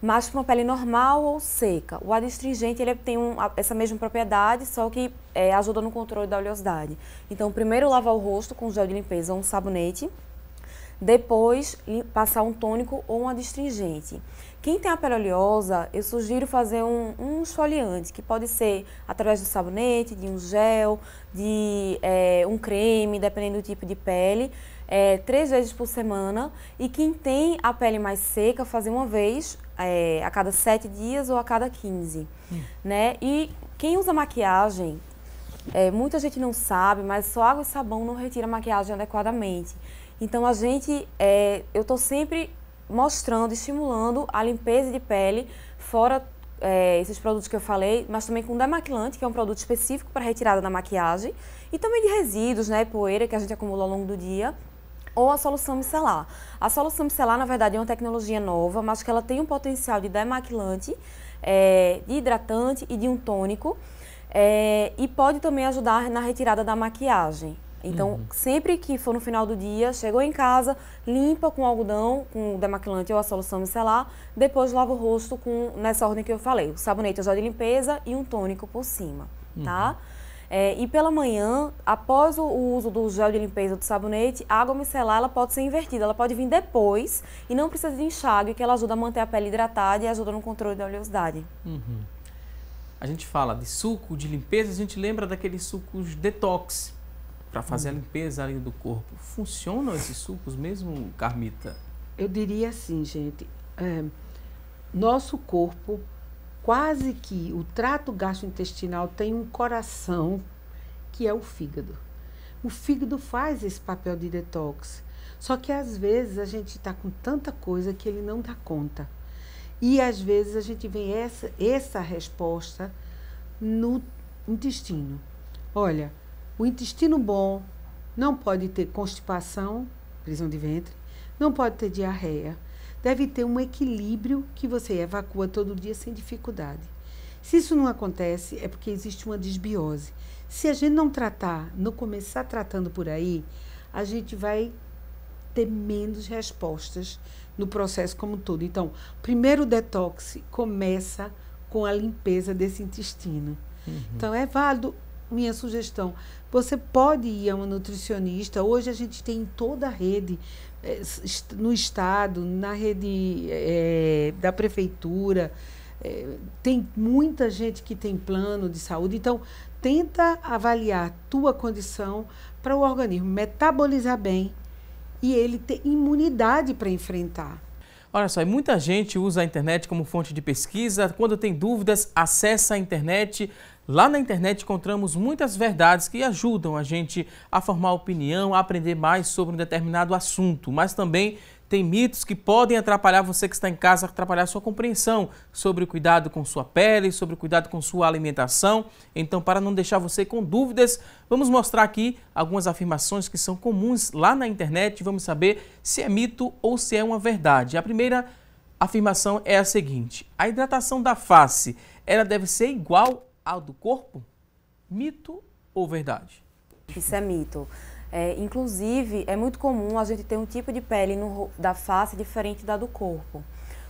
mas para uma pele normal ou seca. O adstringente ele tem essa mesma propriedade, só que ajuda no controle da oleosidade. Então, primeiro lavar o rosto com gel de limpeza ou um sabonete, depois passar um tônico ou um adstringente. Quem tem a pele oleosa, eu sugiro fazer um esfoliante, que pode ser através do sabonete, de um gel, de um creme, dependendo do tipo de pele, 3 vezes por semana. E quem tem a pele mais seca, fazer uma vez a cada 7 dias ou a cada 15. Né? E quem usa maquiagem, muita gente não sabe, mas só água e sabão não retira a maquiagem adequadamente. Então, eu estou sempre mostrando, estimulando a limpeza de pele, fora esses produtos que eu falei, mas também com demaquilante, que é um produto específico para retirada da maquiagem, e também de resíduos, né, poeira que a gente acumula ao longo do dia, ou a solução micelar. A solução micelar, na verdade, é uma tecnologia nova, mas que ela tem um potencial de demaquilante, de hidratante e de um tônico, e pode também ajudar na retirada da maquiagem. Então, sempre que for no final do dia, chegou em casa, limpa com algodão, com o demaquilante ou a solução micelar, depois lava o rosto nessa ordem que eu falei, o sabonete, o gel de limpeza e um tônico por cima, tá? E pela manhã, após o uso do gel de limpeza do sabonete, a água micelar ela pode ser invertida, ela pode vir depois e não precisa de enxágue, que ela ajuda a manter a pele hidratada e ajuda no controle da oleosidade. A gente fala de suco, de limpeza, a gente lembra daqueles sucos detox, para fazer a limpeza ali do corpo. Funcionam esses sucos mesmo, Carmita? Eu diria assim, gente, nosso corpo, quase que o trato gastrointestinal tem um coração, que é o fígado. O fígado faz esse papel de detox. Só que às vezes a gente está com tanta coisa que ele não dá conta. E às vezes a gente vê essa resposta no intestino. Olha, o intestino bom não pode ter constipação, prisão de ventre, não pode ter diarreia. Deve ter um equilíbrio que você evacua todo dia sem dificuldade. Se isso não acontece, é porque existe uma desbiose. Se a gente não tratar, não começar tratando por aí, a gente vai ter menos respostas no processo como um todo. Então, primeiro o detox começa com a limpeza desse intestino. Então, é válido. Minha sugestão, você pode ir a uma nutricionista. Hoje a gente tem em toda a rede, no estado, na rede da prefeitura, tem muita gente que tem plano de saúde. Então, tenta avaliar a tua condição para o organismo metabolizar bem e ele ter imunidade para enfrentar. Olha só, muita gente usa a internet como fonte de pesquisa. Quando tem dúvidas, acessa a internet. Lá na internet encontramos muitas verdades que ajudam a gente a formar opinião, a aprender mais sobre um determinado assunto, mas também tem mitos que podem atrapalhar você que está em casa, atrapalhar a sua compreensão sobre o cuidado com sua pele, sobre o cuidado com sua alimentação. Então, para não deixar você com dúvidas, vamos mostrar aqui algumas afirmações que são comuns lá na internet e vamos saber se é mito ou se é uma verdade. A primeira afirmação é a seguinte: a hidratação da face, ela deve ser igual ao do corpo? Mito ou verdade? Isso é mito. Inclusive, é muito comum a gente ter um tipo de pele da face diferente da do corpo.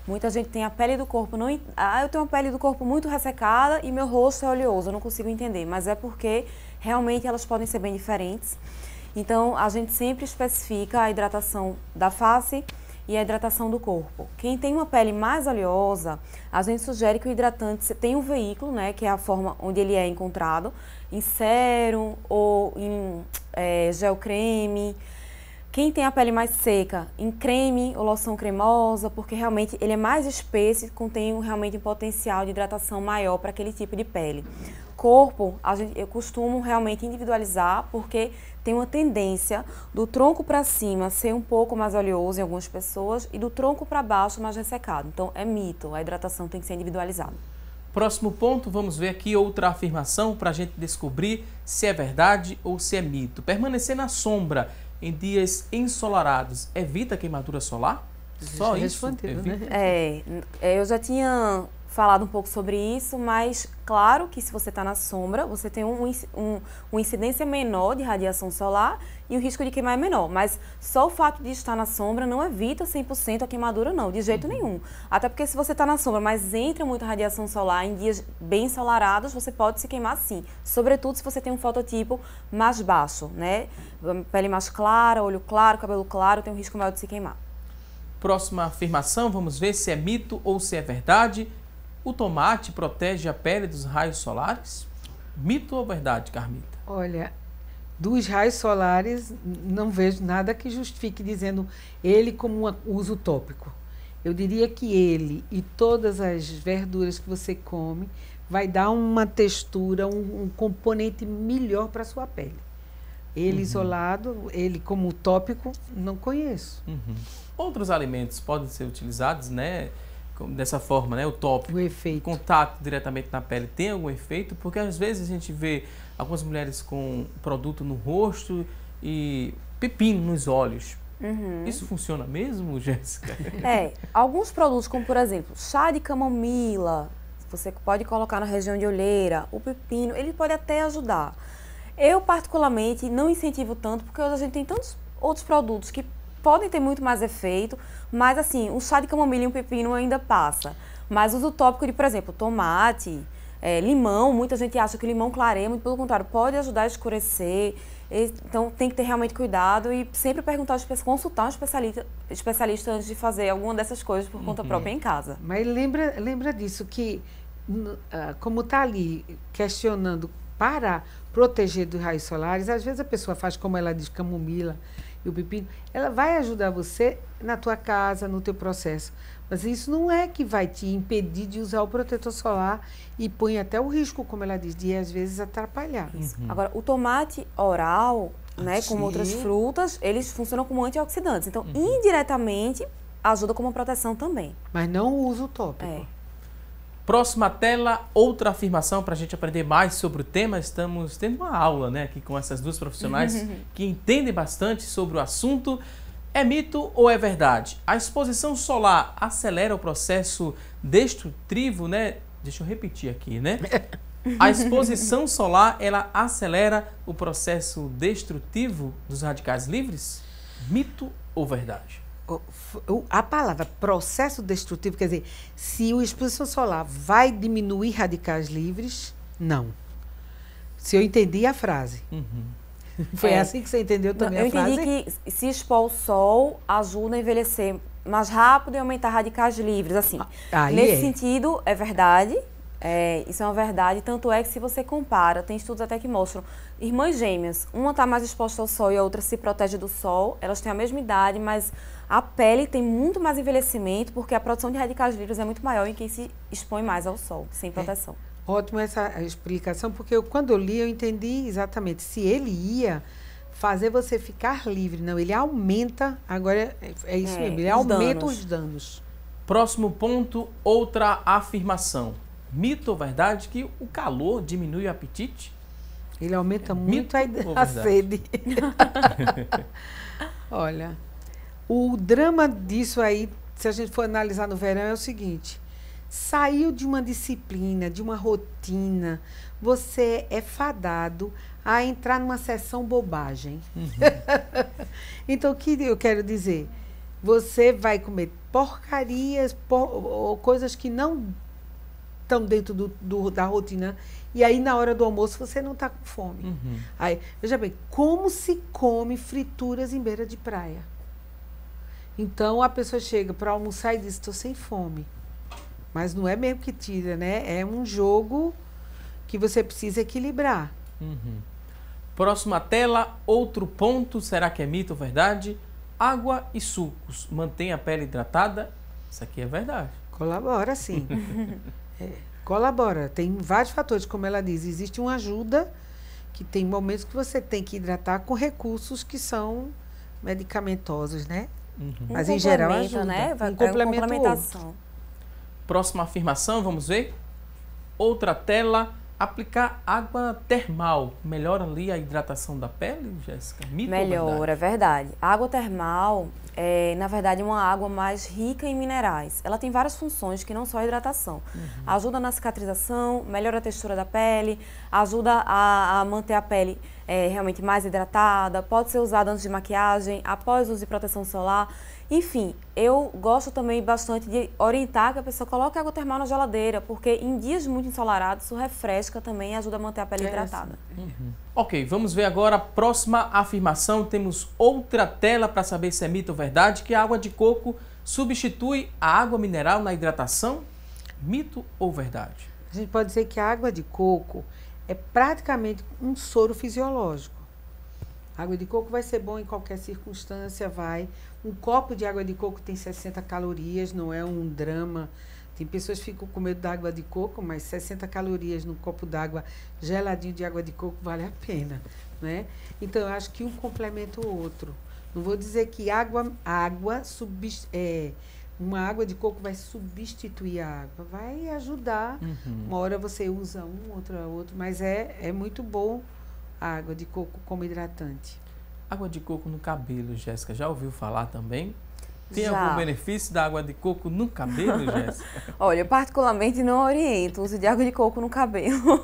Muita gente tem a pele do corpo, não, eu tenho a pele do corpo muito ressecada e meu rosto é oleoso, eu não consigo entender, mas é porque realmente elas podem ser bem diferentes. Então, a gente sempre especifica a hidratação da face e a hidratação do corpo. Quem tem uma pele mais oleosa, a gente sugere que o hidratante tenha um veículo, né, que é a forma onde ele é encontrado, em sérum ou em gel creme. Quem tem a pele mais seca, em creme ou loção cremosa, porque realmente ele é mais espesso e contém realmente um potencial de hidratação maior para aquele tipo de pele. Corpo, eu costumo realmente individualizar, porque tem uma tendência do tronco para cima ser um pouco mais oleoso em algumas pessoas e do tronco para baixo mais ressecado. Então, é mito, a hidratação tem que ser individualizada. Próximo ponto, vamos ver aqui outra afirmação para a gente descobrir se é verdade ou se é mito. Permanecer na sombra em dias ensolarados evita queimadura solar? Só isso? Né? Eu já tinha falado um pouco sobre isso, mas claro que se você está na sombra, você tem uma incidência menor de radiação solar e o risco de queimar é menor. Mas só o fato de estar na sombra não evita 100% a queimadura, não, de jeito nenhum. Até porque se você está na sombra, mas entra muita radiação solar em dias bem ensolarados, você pode se queimar sim. Sobretudo se você tem um fototipo mais baixo, né? Pele mais clara, olho claro, cabelo claro, tem um risco maior de se queimar. Próxima afirmação, vamos ver se é mito ou se é verdade. O tomate protege a pele dos raios solares? Mito ou verdade, Carmita? Olha, dos raios solares, não vejo nada que justifique dizendo ele como um uso tópico. Eu diria que ele e todas as verduras que você come vai dar uma textura, um componente melhor para a sua pele. Ele isolado, ele como tópico, não conheço. Outros alimentos podem ser utilizados, né? Dessa forma, né? O tópico, o efeito. Contato diretamente na pele tem algum efeito? Porque às vezes a gente vê algumas mulheres com produto no rosto e pepino nos olhos. Isso funciona mesmo, Jéssica? Alguns produtos, como por exemplo, chá de camomila, você pode colocar na região de olheira, o pepino, ele pode até ajudar. Eu, particularmente, não incentivo tanto, porque hoje a gente tem tantos outros produtos que podem ter muito mais efeito, mas assim, um chá de camomila e um pepino ainda passa. Mas uso tópico de, por exemplo, tomate, limão, muita gente acha que o limão clareia, muito pelo contrário, pode ajudar a escurecer. Então tem que ter realmente cuidado e sempre perguntar, consultar um especialista antes de fazer alguma dessas coisas por conta própria em casa. Mas lembra disso, que como está ali questionando para proteger dos raios solares, às vezes a pessoa faz como ela diz, camomila e o pepino, ela vai ajudar você na tua casa, no teu processo. Mas isso não é que vai te impedir de usar o protetor solar e põe até o risco, como ela diz, de às vezes atrapalhar. Agora, o tomate oral, né, como outras frutas, eles funcionam como antioxidantes. Então, indiretamente, ajuda como proteção também. Mas não o uso tópico. Próxima tela, outra afirmação para a gente aprender mais sobre o tema. Estamos tendo uma aula, né, aqui com essas duas profissionais que entendem bastante sobre o assunto. É mito ou é verdade? A exposição solar acelera o processo destrutivo, né? Deixa eu repetir aqui, né? A exposição solar, ela acelera o processo destrutivo dos radicais livres? Mito ou verdade? A palavra processo destrutivo, quer dizer, se a exposição solar vai diminuir radicais livres, não. Se eu entendi a frase. Foi assim que você entendeu também a frase? Eu entendi que se expor ao sol ajuda a envelhecer mais rápido e aumentar radicais livres. Assim, nesse sentido, é verdade. Isso é uma verdade, tanto é que se você compara, tem estudos até que mostram, irmãs gêmeas, uma está mais exposta ao sol e a outra se protege do sol, elas têm a mesma idade, mas a pele tem muito mais envelhecimento, porque a produção de radicais livres é muito maior em quem se expõe mais ao sol, sem proteção. Ótimo essa explicação, porque quando eu li, eu entendi exatamente, se ele ia fazer você ficar livre, não, ele aumenta, agora é isso mesmo, ele aumenta os danos. Próximo ponto, outra afirmação. Mito ou verdade que o calor diminui o apetite? Ele aumenta muito a sede. Olha, o drama disso aí, se a gente for analisar no verão, é o seguinte: saiu de uma disciplina, de uma rotina, você é fadado a entrar numa sessão bobagem. Então, o que eu quero dizer? você vai comer porcarias, ou coisas que não estão dentro da rotina, e aí na hora do almoço você não está com fome. Aí, veja bem, como se come frituras em beira de praia? Então a pessoa chega para almoçar e diz, estou sem fome. Mas não é mesmo que tira, né? É um jogo que você precisa equilibrar. Próxima tela, outro ponto, será que é mito ou verdade? Água e sucos mantém a pele hidratada? Isso aqui é verdade. Colabora, sim. Colabora. Tem vários fatores, como ela diz. Existe uma ajuda, que tem momentos que você tem que hidratar com recursos que são medicamentosos, né? Mas em geral ajuda. Né? Um complementação. Próxima afirmação, vamos ver? Outra tela, aplicar água termal. Melhora ali a hidratação da pele, Jéssica? Mito ou verdade? Melhora, é verdade. A água termal é, na verdade, uma água mais rica em minerais. Ela tem várias funções que não só a hidratação. Ajuda na cicatrização, melhora a textura da pele, ajuda a manter a pele realmente mais hidratada, pode ser usada antes de maquiagem, após o uso de proteção solar. Enfim, eu gosto também bastante de orientar que a pessoa coloque água termal na geladeira, porque em dias muito ensolarados isso refresca também e ajuda a manter a pele hidratada. Ok, vamos ver agora a próxima afirmação. Temos outra tela para saber se é mito ou verdade, que a água de coco substitui a água mineral na hidratação. Mito ou verdade? A gente pode dizer que a água de coco é praticamente um soro fisiológico. A água de coco vai ser bom em qualquer circunstância, vai. Um copo de água de coco tem 60 calorias, não é um drama. Tem pessoas que ficam com medo da água de coco, mas 60 calorias num copo d'água geladinho de água de coco vale a pena, né? Então, eu acho que um complementa o outro. Não vou dizer que uma água de coco vai substituir a água, vai ajudar. Uma hora você usa outra outro, mas é muito bom a água de coco como hidratante. Água de coco no cabelo, Jéssica, já ouviu falar também? Tem Já. algum benefício da água de coco no cabelo, Jéssica? Olha, eu particularmente não oriento o uso de água de coco no cabelo.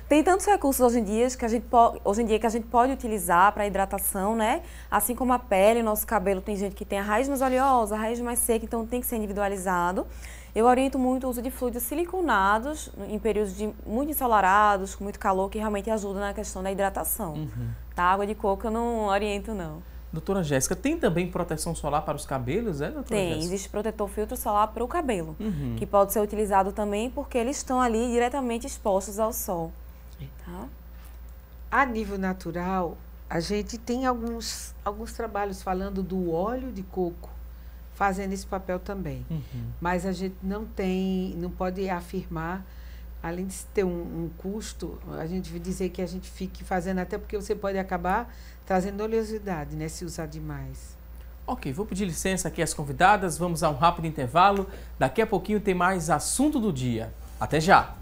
Tem tantos recursos hoje em dia que a gente pode utilizar para hidratação, né? Assim como a pele, nosso cabelo, tem gente que tem a raiz mais oleosa, a raiz mais seca, então tem que ser individualizado. Eu oriento muito o uso de fluidos siliconados em períodos muito ensolarados, com muito calor, que realmente ajuda na questão da hidratação. Tá? Água de coco eu não oriento, não. Doutora Jéssica, tem também proteção solar para os cabelos, doutora Tem, Jéssica? existe protetor filtro solar para o cabelo, que pode ser utilizado também porque eles estão ali diretamente expostos ao sol. Tá? A nível natural, a gente tem alguns trabalhos falando do óleo de coco, fazendo esse papel também. Mas a gente não pode afirmar, além de ter um custo, a gente vai dizer que a gente fique fazendo, até porque você pode acabar trazendo oleosidade, né, se usar demais. Ok, vou pedir licença aqui às convidadas, vamos a um rápido intervalo. Daqui a pouquinho tem mais assunto do dia. Até já!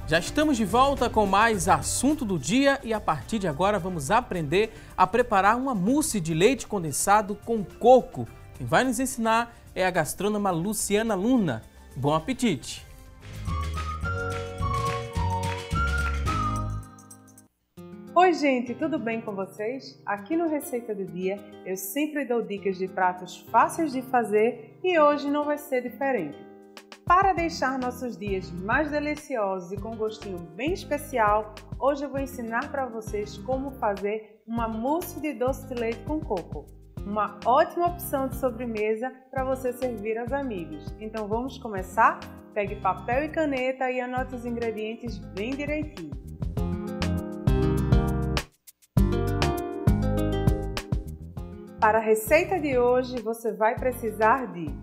Já estamos de volta com mais assunto do dia e a partir de agora vamos aprender a preparar uma mousse de leite condensado com coco. Quem vai nos ensinar é a gastrônoma Luciana Luna. Bom apetite! Oi gente, tudo bem com vocês? Aqui no Receita do Dia eu sempre dou dicas de pratos fáceis de fazer e hoje não vai ser diferente. Para deixar nossos dias mais deliciosos e com um gostinho bem especial, hoje eu vou ensinar para vocês como fazer uma mousse de doce de leite com coco. Uma ótima opção de sobremesa para você servir aos amigos. Então vamos começar? Pegue papel e caneta e anote os ingredientes bem direitinho. Para a receita de hoje você vai precisar de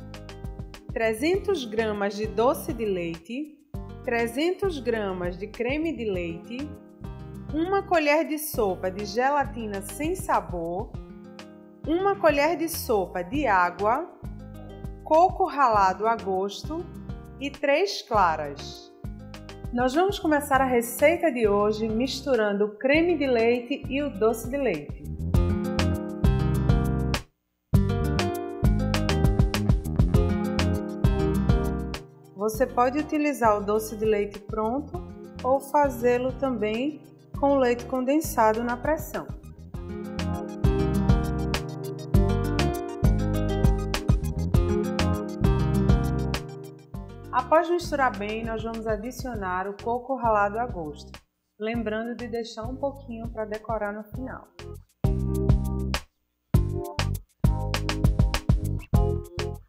300 gramas de doce de leite, 300 gramas de creme de leite, 1 colher de sopa de gelatina sem sabor, 1 colher de sopa de água, coco ralado a gosto e 3 claras. Nós vamos começar a receita de hoje misturando o creme de leite e o doce de leite. Você pode utilizar o doce de leite pronto ou fazê-lo também com o leite condensado na pressão. Após misturar bem, nós vamos adicionar o coco ralado a gosto, lembrando de deixar um pouquinho para decorar no final.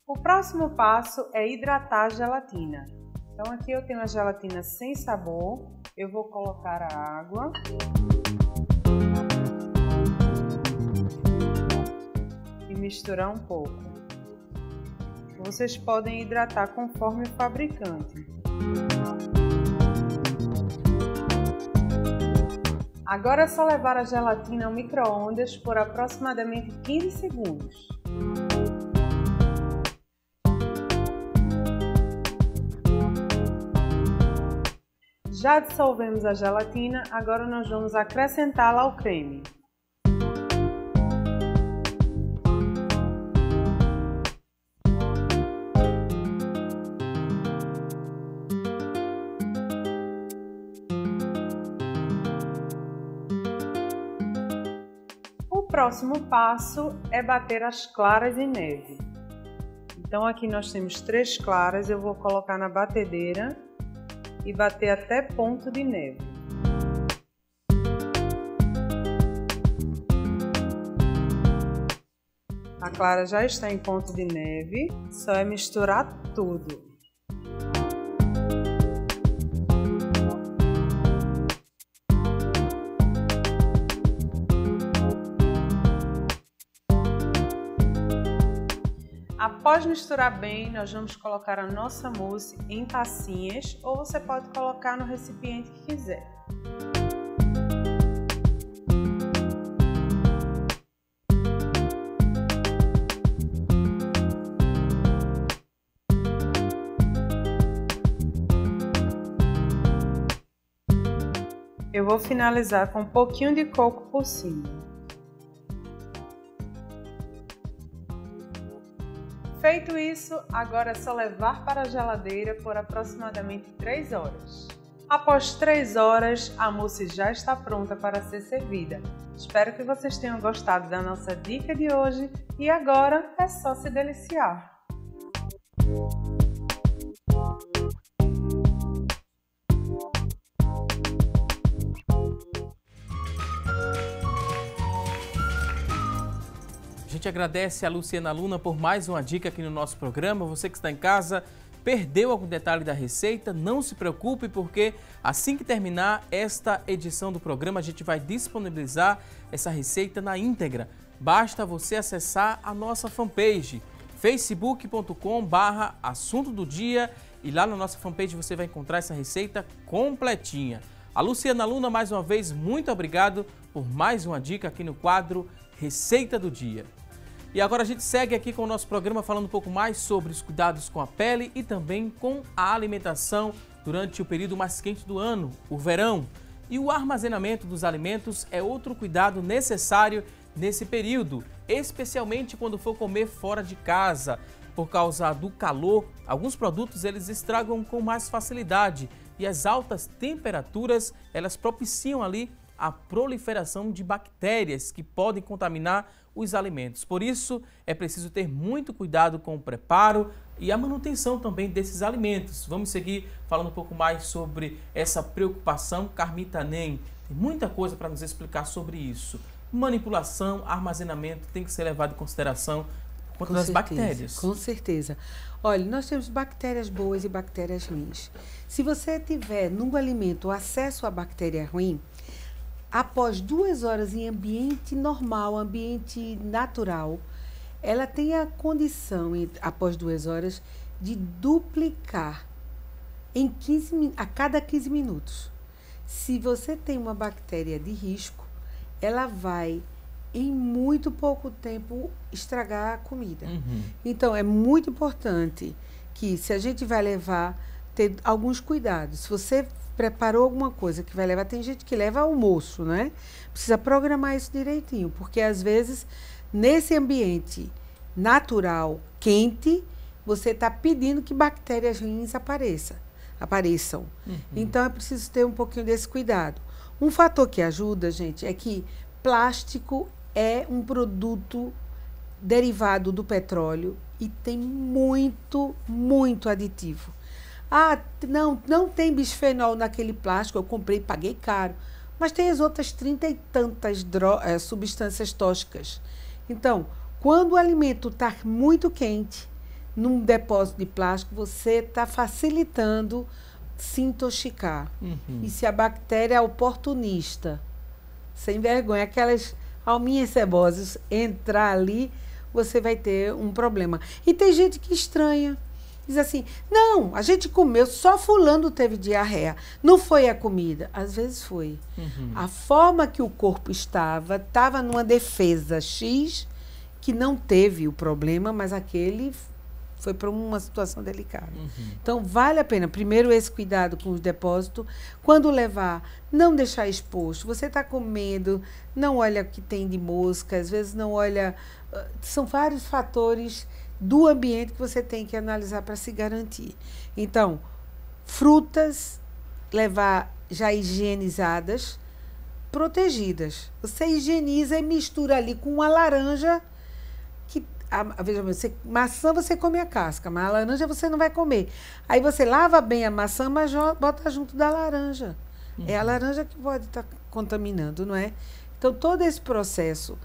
O próximo passo é hidratar a gelatina. Então aqui eu tenho a gelatina sem sabor, eu vou colocar a água. E misturar um pouco. Vocês podem hidratar conforme o fabricante. Agora é só levar a gelatina ao micro-ondas por aproximadamente 15 segundos. Já dissolvemos a gelatina, agora nós vamos acrescentá-la ao creme. O próximo passo é bater as claras em neve. Então aqui nós temos 3 claras, eu vou colocar na batedeira e bater até ponto de neve. A clara já está em ponto de neve, só é misturar tudo. Após misturar bem, nós vamos colocar a nossa mousse em tacinhas ou você pode colocar no recipiente que quiser. Eu vou finalizar com um pouquinho de coco por cima. Feito isso, agora é só levar para a geladeira por aproximadamente 3 horas. Após 3 horas, a mousse já está pronta para ser servida. Espero que vocês tenham gostado da nossa dica de hoje e agora é só se deliciar. A gente agradece a Luciana Luna por mais uma dica aqui no nosso programa. Você que está em casa, perdeu algum detalhe da receita? Não se preocupe, porque assim que terminar esta edição do programa, a gente vai disponibilizar essa receita na íntegra. Basta você acessar a nossa fanpage, facebook.com/assunto do dia, e lá na nossa fanpage você vai encontrar essa receita completinha. A Luciana Luna, mais uma vez, muito obrigado por mais uma dica aqui no quadro Receita do Dia. E agora a gente segue aqui com o nosso programa falando um pouco mais sobre os cuidados com a pele e também com a alimentação durante o período mais quente do ano, o verão. E o armazenamento dos alimentos é outro cuidado necessário nesse período, especialmente quando for comer fora de casa. Por causa do calor, alguns produtos eles estragam com mais facilidade e as altas temperaturas elas propiciam ali a proliferação de bactérias que podem contaminar os alimentos. Por isso, é preciso ter muito cuidado com o preparo e a manutenção também desses alimentos. Vamos seguir falando um pouco mais sobre essa preocupação. Carmita Nem tem muita coisa para nos explicar sobre isso. Manipulação, armazenamento tem que ser levado em consideração por conta das bactérias. Com certeza. Olha, nós temos bactérias boas e bactérias ruins. Se você tiver no alimento acesso à bactéria ruim, após 2 horas em ambiente normal, ambiente natural, ela tem a condição, após 2 horas, de duplicar a cada 15 minutos. Se você tem uma bactéria de risco, ela vai, em muito pouco tempo, estragar a comida. Então, é muito importante que, se a gente vai levar, ter alguns cuidados. Se você preparou alguma coisa que vai levar, tem gente que leva almoço, né? Precisa programar isso direitinho, porque às vezes nesse ambiente natural, quente, você está pedindo que bactérias ruins apareçam. Então é preciso ter um pouquinho desse cuidado. Um fator que ajuda, gente, é que plástico é um produto derivado do petróleo e tem muito, muito aditivo. Ah, não tem bisfenol naquele plástico, eu comprei, paguei caro. Mas tem as outras 30 e tantas substâncias tóxicas. Então, quando o alimento está muito quente, num depósito de plástico, você está facilitando se intoxicar. E se a bactéria é oportunista, sem vergonha, aquelas alminhas cebosas entrar ali, você vai ter um problema. E tem gente que estranha. Diz assim, não, a gente comeu, só fulano teve diarreia. Não foi a comida. Às vezes foi. A forma que o corpo estava numa defesa X, que não teve o problema, mas aquele foi para uma situação delicada. Então, vale a pena, primeiro, esse cuidado com os depósitos. Quando levar, não deixar exposto. Você está comendo, não olha o que tem de mosca, às vezes não olha... São vários fatores do ambiente que você tem que analisar para se garantir. Então, frutas, levar já higienizadas, protegidas. Você higieniza e mistura ali com uma laranja, que, veja bem, maçã você come a casca, mas a laranja você não vai comer. Aí você lava bem a maçã, mas bota junto da laranja. É a laranja que pode estar contaminando, não é? Então, todo esse processo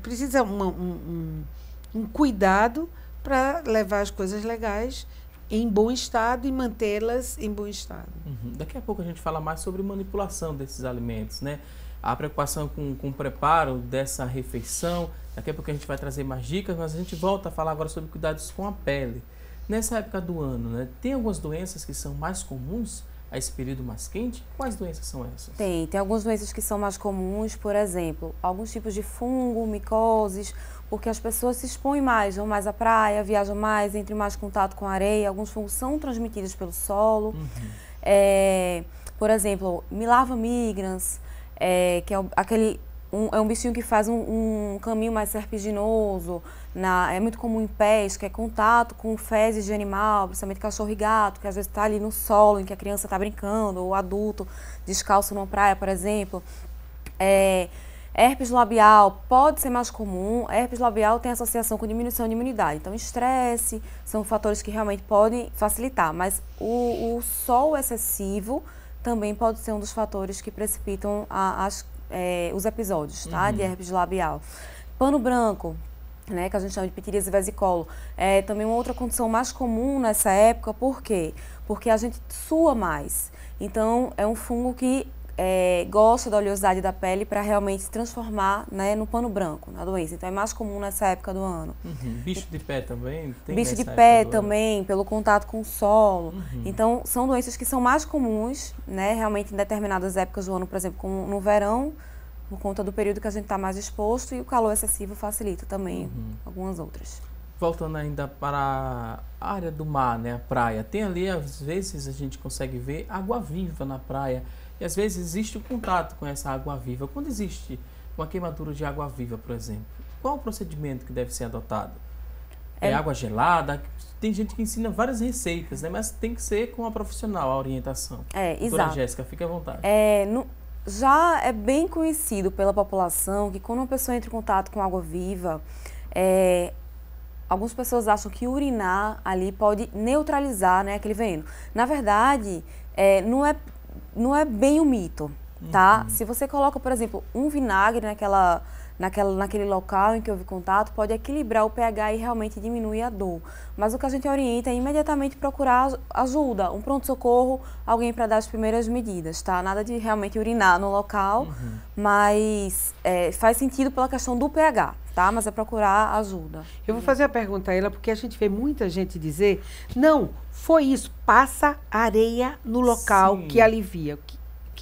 precisa um cuidado para levar as coisas legais em bom estado e mantê-las em bom estado. Daqui a pouco a gente fala mais sobre manipulação desses alimentos, né? A preocupação com o preparo dessa refeição. Daqui a pouco a gente vai trazer mais dicas, mas a gente volta a falar agora sobre cuidados com a pele. Nessa época do ano, né, tem algumas doenças que são mais comuns a esse período mais quente? Quais doenças são essas? Tem algumas doenças que são mais comuns, por exemplo, alguns tipos de fungo, micoses, porque as pessoas se expõem mais, vão mais à praia, viajam mais, entram mais em contato com a areia. Alguns fungos são transmitidos pelo solo. Por exemplo, Milava migrans, que é um bichinho que faz um caminho mais serpiginoso, é muito comum em pés, que é contato com fezes de animal, principalmente cachorro e gato, que às vezes está ali no solo, em que a criança está brincando, ou o adulto descalço numa praia, por exemplo. Herpes labial pode ser mais comum. Herpes labial tem associação com diminuição de imunidade. Então, estresse são fatores que realmente podem facilitar, mas o sol excessivo também pode ser um dos fatores que precipitam os episódios, tá? De herpes labial. Pano branco, né, que a gente chama de pitiríase vesicolo, é também uma outra condição mais comum nessa época. Por quê? Porque a gente sua mais. Então, é um fungo que gosta da oleosidade da pele para realmente se transformar, né, no pano branco, na doença. Então, é mais comum nessa época do ano. Bicho de pé também? Bicho de pé também, pelo contato com o solo. Então, são doenças que são mais comuns, né, realmente em determinadas épocas do ano, por exemplo, como no verão, por conta do período que a gente está mais exposto, e o calor excessivo facilita também algumas outras. Voltando ainda para a área do mar, né, a praia, tem ali, às vezes a gente consegue ver água-viva na praia, e às vezes existe o contato com essa água-viva. Quando existe uma queimadura de água-viva, por exemplo, qual o procedimento que deve ser adotado? É água gelada? Tem gente que ensina várias receitas, né, mas tem que ser com uma profissional a orientação. Doutora Jéssica, fique à vontade. Já é bem conhecido pela população que quando uma pessoa entra em contato com água viva, algumas pessoas acham que urinar ali pode neutralizar, né, aquele veneno. Na verdade, não é bem um mito, tá? Se você coloca, por exemplo, um vinagre naquele local em que houve contato, pode equilibrar o pH e realmente diminuir a dor. Mas o que a gente orienta é imediatamente procurar ajuda, um pronto-socorro, alguém para dar as primeiras medidas, tá? Nada de realmente urinar no local, mas faz sentido pela questão do pH, tá? Mas é procurar ajuda. Eu vou fazer a pergunta a ela, porque a gente vê muita gente dizer, não, foi isso, passa areia no local que alivia. O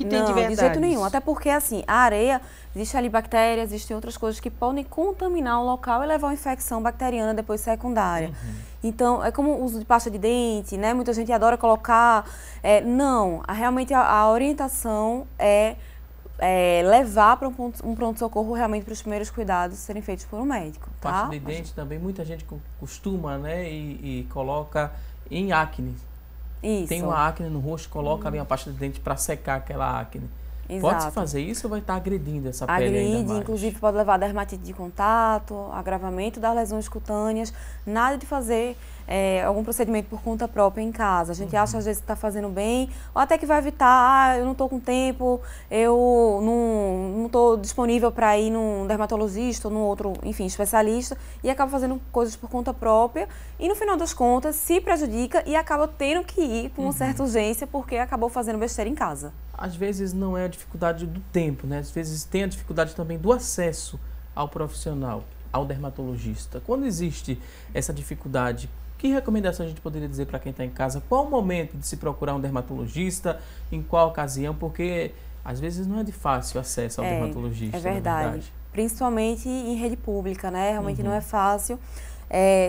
que tem de verdade. De jeito nenhum. Até porque, assim, a areia, existe ali bactérias, existem outras coisas que podem contaminar o local e levar a uma infecção bacteriana depois secundária. Então, é como o uso de pasta de dente, né? Muita gente adora colocar. Não, realmente a orientação é levar para um pronto-socorro realmente para os primeiros cuidados serem feitos por um médico. Tá? Pasta de dente também, muita gente costuma, né? E coloca em acne. Isso. Tem uma acne no rosto, coloca ali uma pasta de dente para secar aquela acne. Exato. Pode-se fazer isso ou vai estar agredindo essa pele ainda mais? Agride, inclusive pode levar a dermatite de contato, agravamento das lesões cutâneas. Nada de fazer algum procedimento por conta própria em casa. A gente acha às vezes que está fazendo bem, ou até que vai evitar, eu não estou com tempo, eu não estou disponível para ir num dermatologista ou num outro, enfim, especialista, e acaba fazendo coisas por conta própria e no final das contas se prejudica e acaba tendo que ir com uma certa urgência porque acabou fazendo besteira em casa. Às vezes não é a dificuldade do tempo, né? Às vezes tem a dificuldade também do acesso ao profissional, ao dermatologista. Quando existe essa dificuldade, que recomendação a gente poderia dizer para quem está em casa? Qual o momento de se procurar um dermatologista? Em qual ocasião? Porque às vezes não é de fácil acesso ao dermatologista. É verdade. Principalmente em rede pública, né? Realmente não é fácil.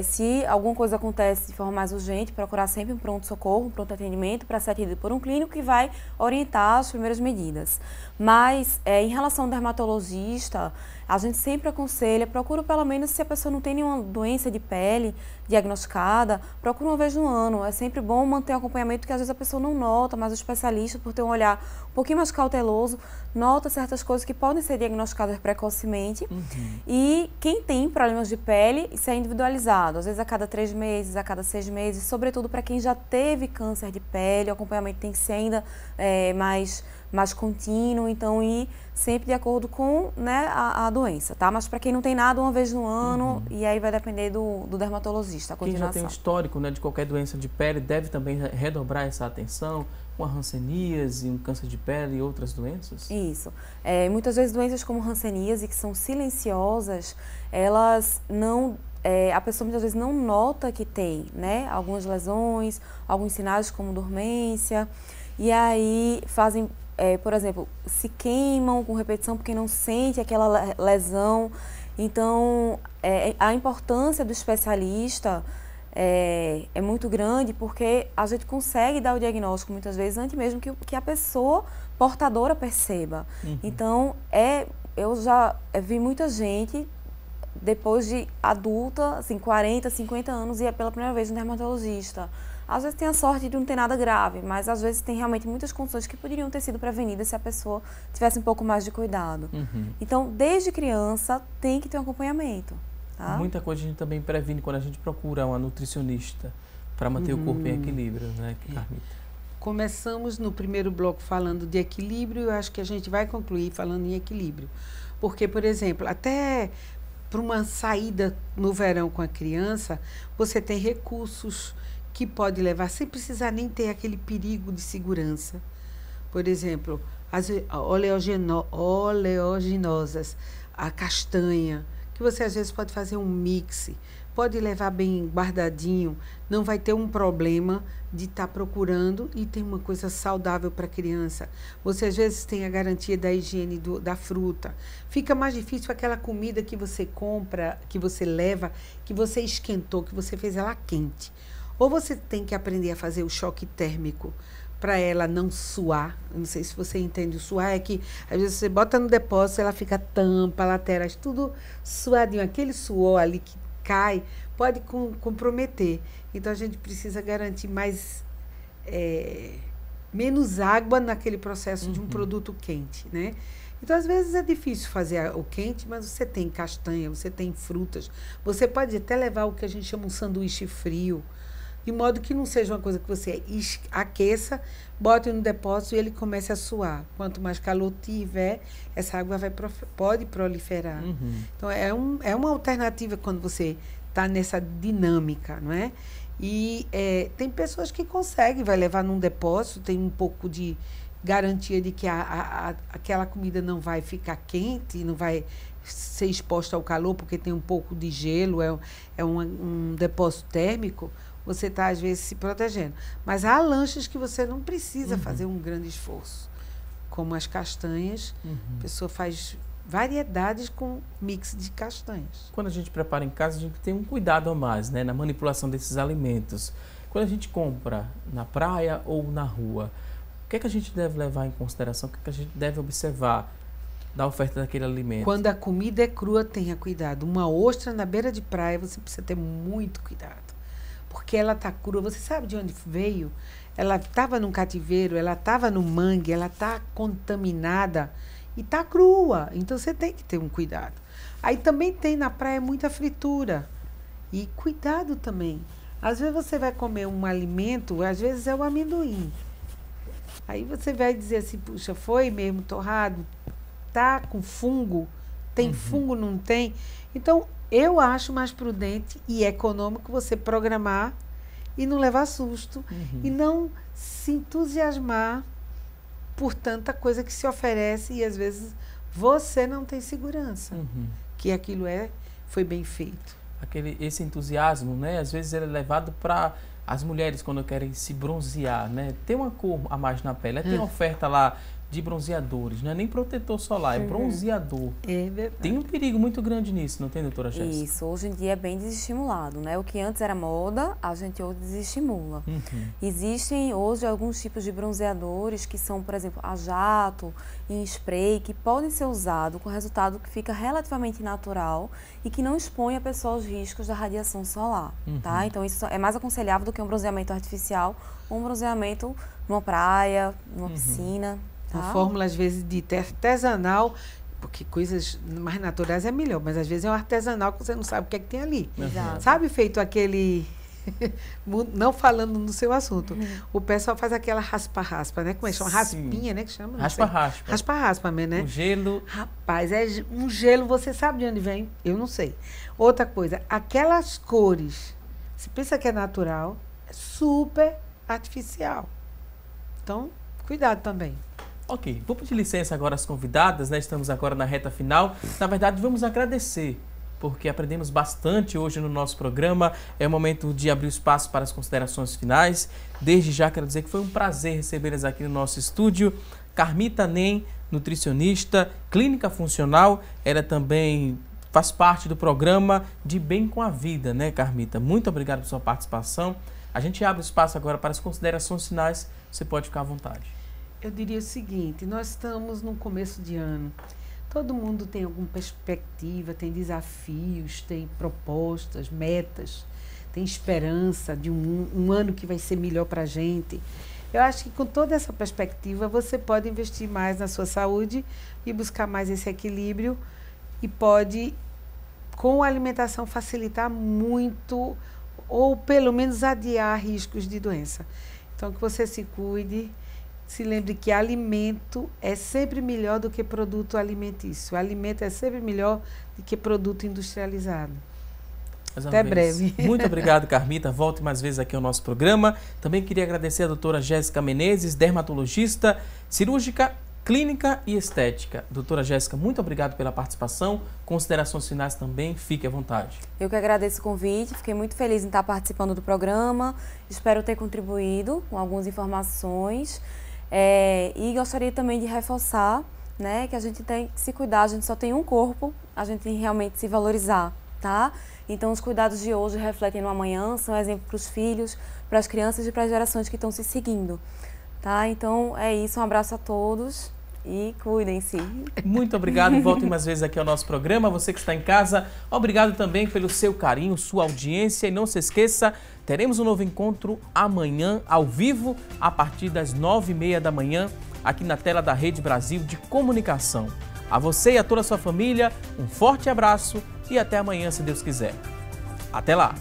Se alguma coisa acontece de forma mais urgente, procurar sempre um pronto-socorro, um pronto-atendimento para ser atendido por um clínico que vai orientar as primeiras medidas. Mas, em relação ao dermatologista, a gente sempre aconselha, procura pelo menos, se a pessoa não tem nenhuma doença de pele diagnosticada, procura uma vez no ano. É sempre bom manter o acompanhamento, que às vezes a pessoa não nota, mas o especialista, por ter um olhar um pouquinho mais cauteloso, nota certas coisas que podem ser diagnosticadas precocemente. E quem tem problemas de pele, isso é individualizado. Às vezes a cada 3 meses, a cada 6 meses, sobretudo para quem já teve câncer de pele, o acompanhamento tem que ser ainda mais contínuo, então ir sempre de acordo com, né, a doença, tá? Mas para quem não tem nada, uma vez no ano, e aí vai depender do dermatologista, a continuação. Quem já tem um histórico, né, de qualquer doença de pele deve também redobrar essa atenção, com a hanseníase, um câncer de pele e outras doenças? Isso. Muitas vezes doenças como hanseníase, que são silenciosas, elas não... a pessoa muitas vezes não nota que tem, né, algumas lesões, alguns sinais como dormência, e aí fazem... por exemplo, se queimam com repetição porque não sente aquela lesão. Então, a importância do especialista é muito grande porque a gente consegue dar o diagnóstico muitas vezes antes mesmo que a pessoa portadora perceba. Então, eu já vi muita gente, depois de adulta, assim, 40, 50 anos, ia pela primeira vez no dermatologista. Às vezes tem a sorte de não ter nada grave, mas às vezes tem realmente muitas condições que poderiam ter sido prevenidas se a pessoa tivesse um pouco mais de cuidado. Então, desde criança, tem que ter um acompanhamento. Tá? Muita coisa a gente também previne quando a gente procura uma nutricionista para manter o corpo em equilíbrio, né, Carmita? Começamos no primeiro bloco falando de equilíbrio, eu acho que a gente vai concluir falando em equilíbrio. Porque, por exemplo, até para uma saída no verão com a criança, você tem recursos que pode levar, sem precisar nem ter aquele perigo de segurança. Por exemplo, as oleaginosas, a castanha, que você às vezes pode fazer um mix, pode levar bem guardadinho, não vai ter um problema de estar procurando e tem uma coisa saudável para a criança. Você às vezes tem a garantia da higiene da fruta. Fica mais difícil aquela comida que você compra, que você leva, que você esquentou, que você fez ela quente. Ou você tem que aprender a fazer o choque térmico para ela não suar. Eu não sei se você entende. O suar é que, às vezes, você bota no depósito, ela fica tampa, laterais, tudo suadinho. Aquele suor ali que cai pode comprometer. Então, a gente precisa garantir menos água naquele processo de um produto quente, né? Então, às vezes, é difícil fazer o quente, mas você tem castanha, você tem frutas. Você pode até levar o que a gente chama um sanduíche frio, de modo que não seja uma coisa que você aqueça, bote no depósito e ele comece a suar. Quanto mais calor tiver, essa água pode proliferar. Então, é uma alternativa quando você está nessa dinâmica, não é? E tem pessoas que conseguem, vai levar num depósito, tem um pouco de garantia de que aquela comida não vai ficar quente, não vai ser exposta ao calor, porque tem um pouco de gelo, é um depósito térmico. Você está, às vezes, se protegendo. Mas há lanches que você não precisa fazer um grande esforço. como as castanhas. A pessoa faz variedades com mix de castanhas. Quando a gente prepara em casa, a gente tem um cuidado a mais, né, na manipulação desses alimentos. Quando a gente compra na praia ou na rua, o que é que a gente deve levar em consideração? O que é que a gente deve observar da oferta daquele alimento? Quando a comida é crua, tenha cuidado. Uma ostra na beira de praia, você precisa ter muito cuidado. Porque ela está crua. Você sabe de onde veio? Ela estava num cativeiro, ela estava no mangue, ela está contaminada e está crua. Então, você tem que ter um cuidado. Aí também tem na praia muita fritura. E cuidado também. Às vezes você vai comer um alimento, às vezes é o amendoim. Aí você vai dizer assim, puxa, foi mesmo torrado? Tá com fungo? Tem fungo, não tem? Então, eu acho mais prudente e econômico você programar e não levar susto. E não se entusiasmar por tanta coisa que se oferece e às vezes você não tem segurança que aquilo foi bem feito. Esse entusiasmo, né? Às vezes ele é levado para as mulheres quando querem se bronzear, né? Tem uma cor a mais na pele. Tem oferta lá de bronzeadores, não é nem protetor solar, é bronzeador. É verdade. Tem um perigo muito grande nisso, não tem, doutora Jéssica? Isso, hoje em dia é bem desestimulado, né? O que antes era moda, a gente hoje desestimula. Existem hoje alguns tipos de bronzeadores que são, por exemplo, a jato, em spray, que podem ser usados com resultado que fica relativamente natural e que não expõe a pessoa aos riscos da radiação solar, tá? Então isso é mais aconselhável do que um bronzeamento artificial ou um bronzeamento numa praia, numa piscina. Uma fórmula, às vezes, de artesanal, porque coisas mais naturais é melhor, mas às vezes é um artesanal que você não sabe o que é que tem ali. Exato. Sabe, feito aquele... não falando no seu assunto. O pessoal faz aquela raspa-raspa, né? Como é que chama? Raspinha, né? Que chama? Raspa-raspa. Raspa-raspa mesmo, né? O gelo... Rapaz, é um gelo, você sabe de onde vem? Eu não sei. Outra coisa, aquelas cores, você pensa que é natural, é super artificial. Então, cuidado também. Ok, vou pedir licença agora às convidadas, né? Estamos agora na reta final. Na verdade, vamos agradecer, porque aprendemos bastante hoje no nosso programa. É o momento de abrir o espaço para as considerações finais. Desde já quero dizer que foi um prazer recebê-las aqui no nosso estúdio. Carmita Nem, nutricionista, clínica funcional, ela também faz parte do programa De Bem com a Vida, né, Carmita? Muito obrigado por sua participação. A gente abre o espaço agora para as considerações finais. Você pode ficar à vontade. Eu diria o seguinte, nós estamos no começo de ano. Todo mundo tem alguma perspectiva, tem desafios, tem propostas, metas, tem esperança de um ano que vai ser melhor para a gente. Eu acho que com toda essa perspectiva você pode investir mais na sua saúde e buscar mais esse equilíbrio e pode, com a alimentação, facilitar muito ou pelo menos adiar riscos de doença. Então, que você se cuide. Se lembre que alimento é sempre melhor do que produto alimentício. Alimento é sempre melhor do que produto industrializado. Até breve. Muito obrigado, Carmita. Volte mais vezes aqui ao nosso programa. Também queria agradecer a doutora Jéssica Menezes, dermatologista, cirúrgica, clínica e estética. Doutora Jéssica, muito obrigado pela participação. Considerações finais também, fique à vontade. Eu que agradeço o convite, fiquei muito feliz em estar participando do programa. Espero ter contribuído com algumas informações. E gostaria também de reforçar, né, que a gente tem que se cuidar, a gente só tem um corpo, a gente tem que realmente se valorizar, tá? Então os cuidados de hoje refletem no amanhã, são exemplo para os filhos, para as crianças e para as gerações que estão se seguindo, tá? Então é isso, um abraço a todos e cuidem-se. Muito obrigado, voltem mais vezes aqui ao nosso programa. Você que está em casa, obrigado também pelo seu carinho, sua audiência e não se esqueça, teremos um novo encontro amanhã, ao vivo, a partir das 9h30 da manhã, aqui na tela da Rede Brasil de Comunicação. A você e a toda a sua família, um forte abraço e até amanhã, se Deus quiser. Até lá!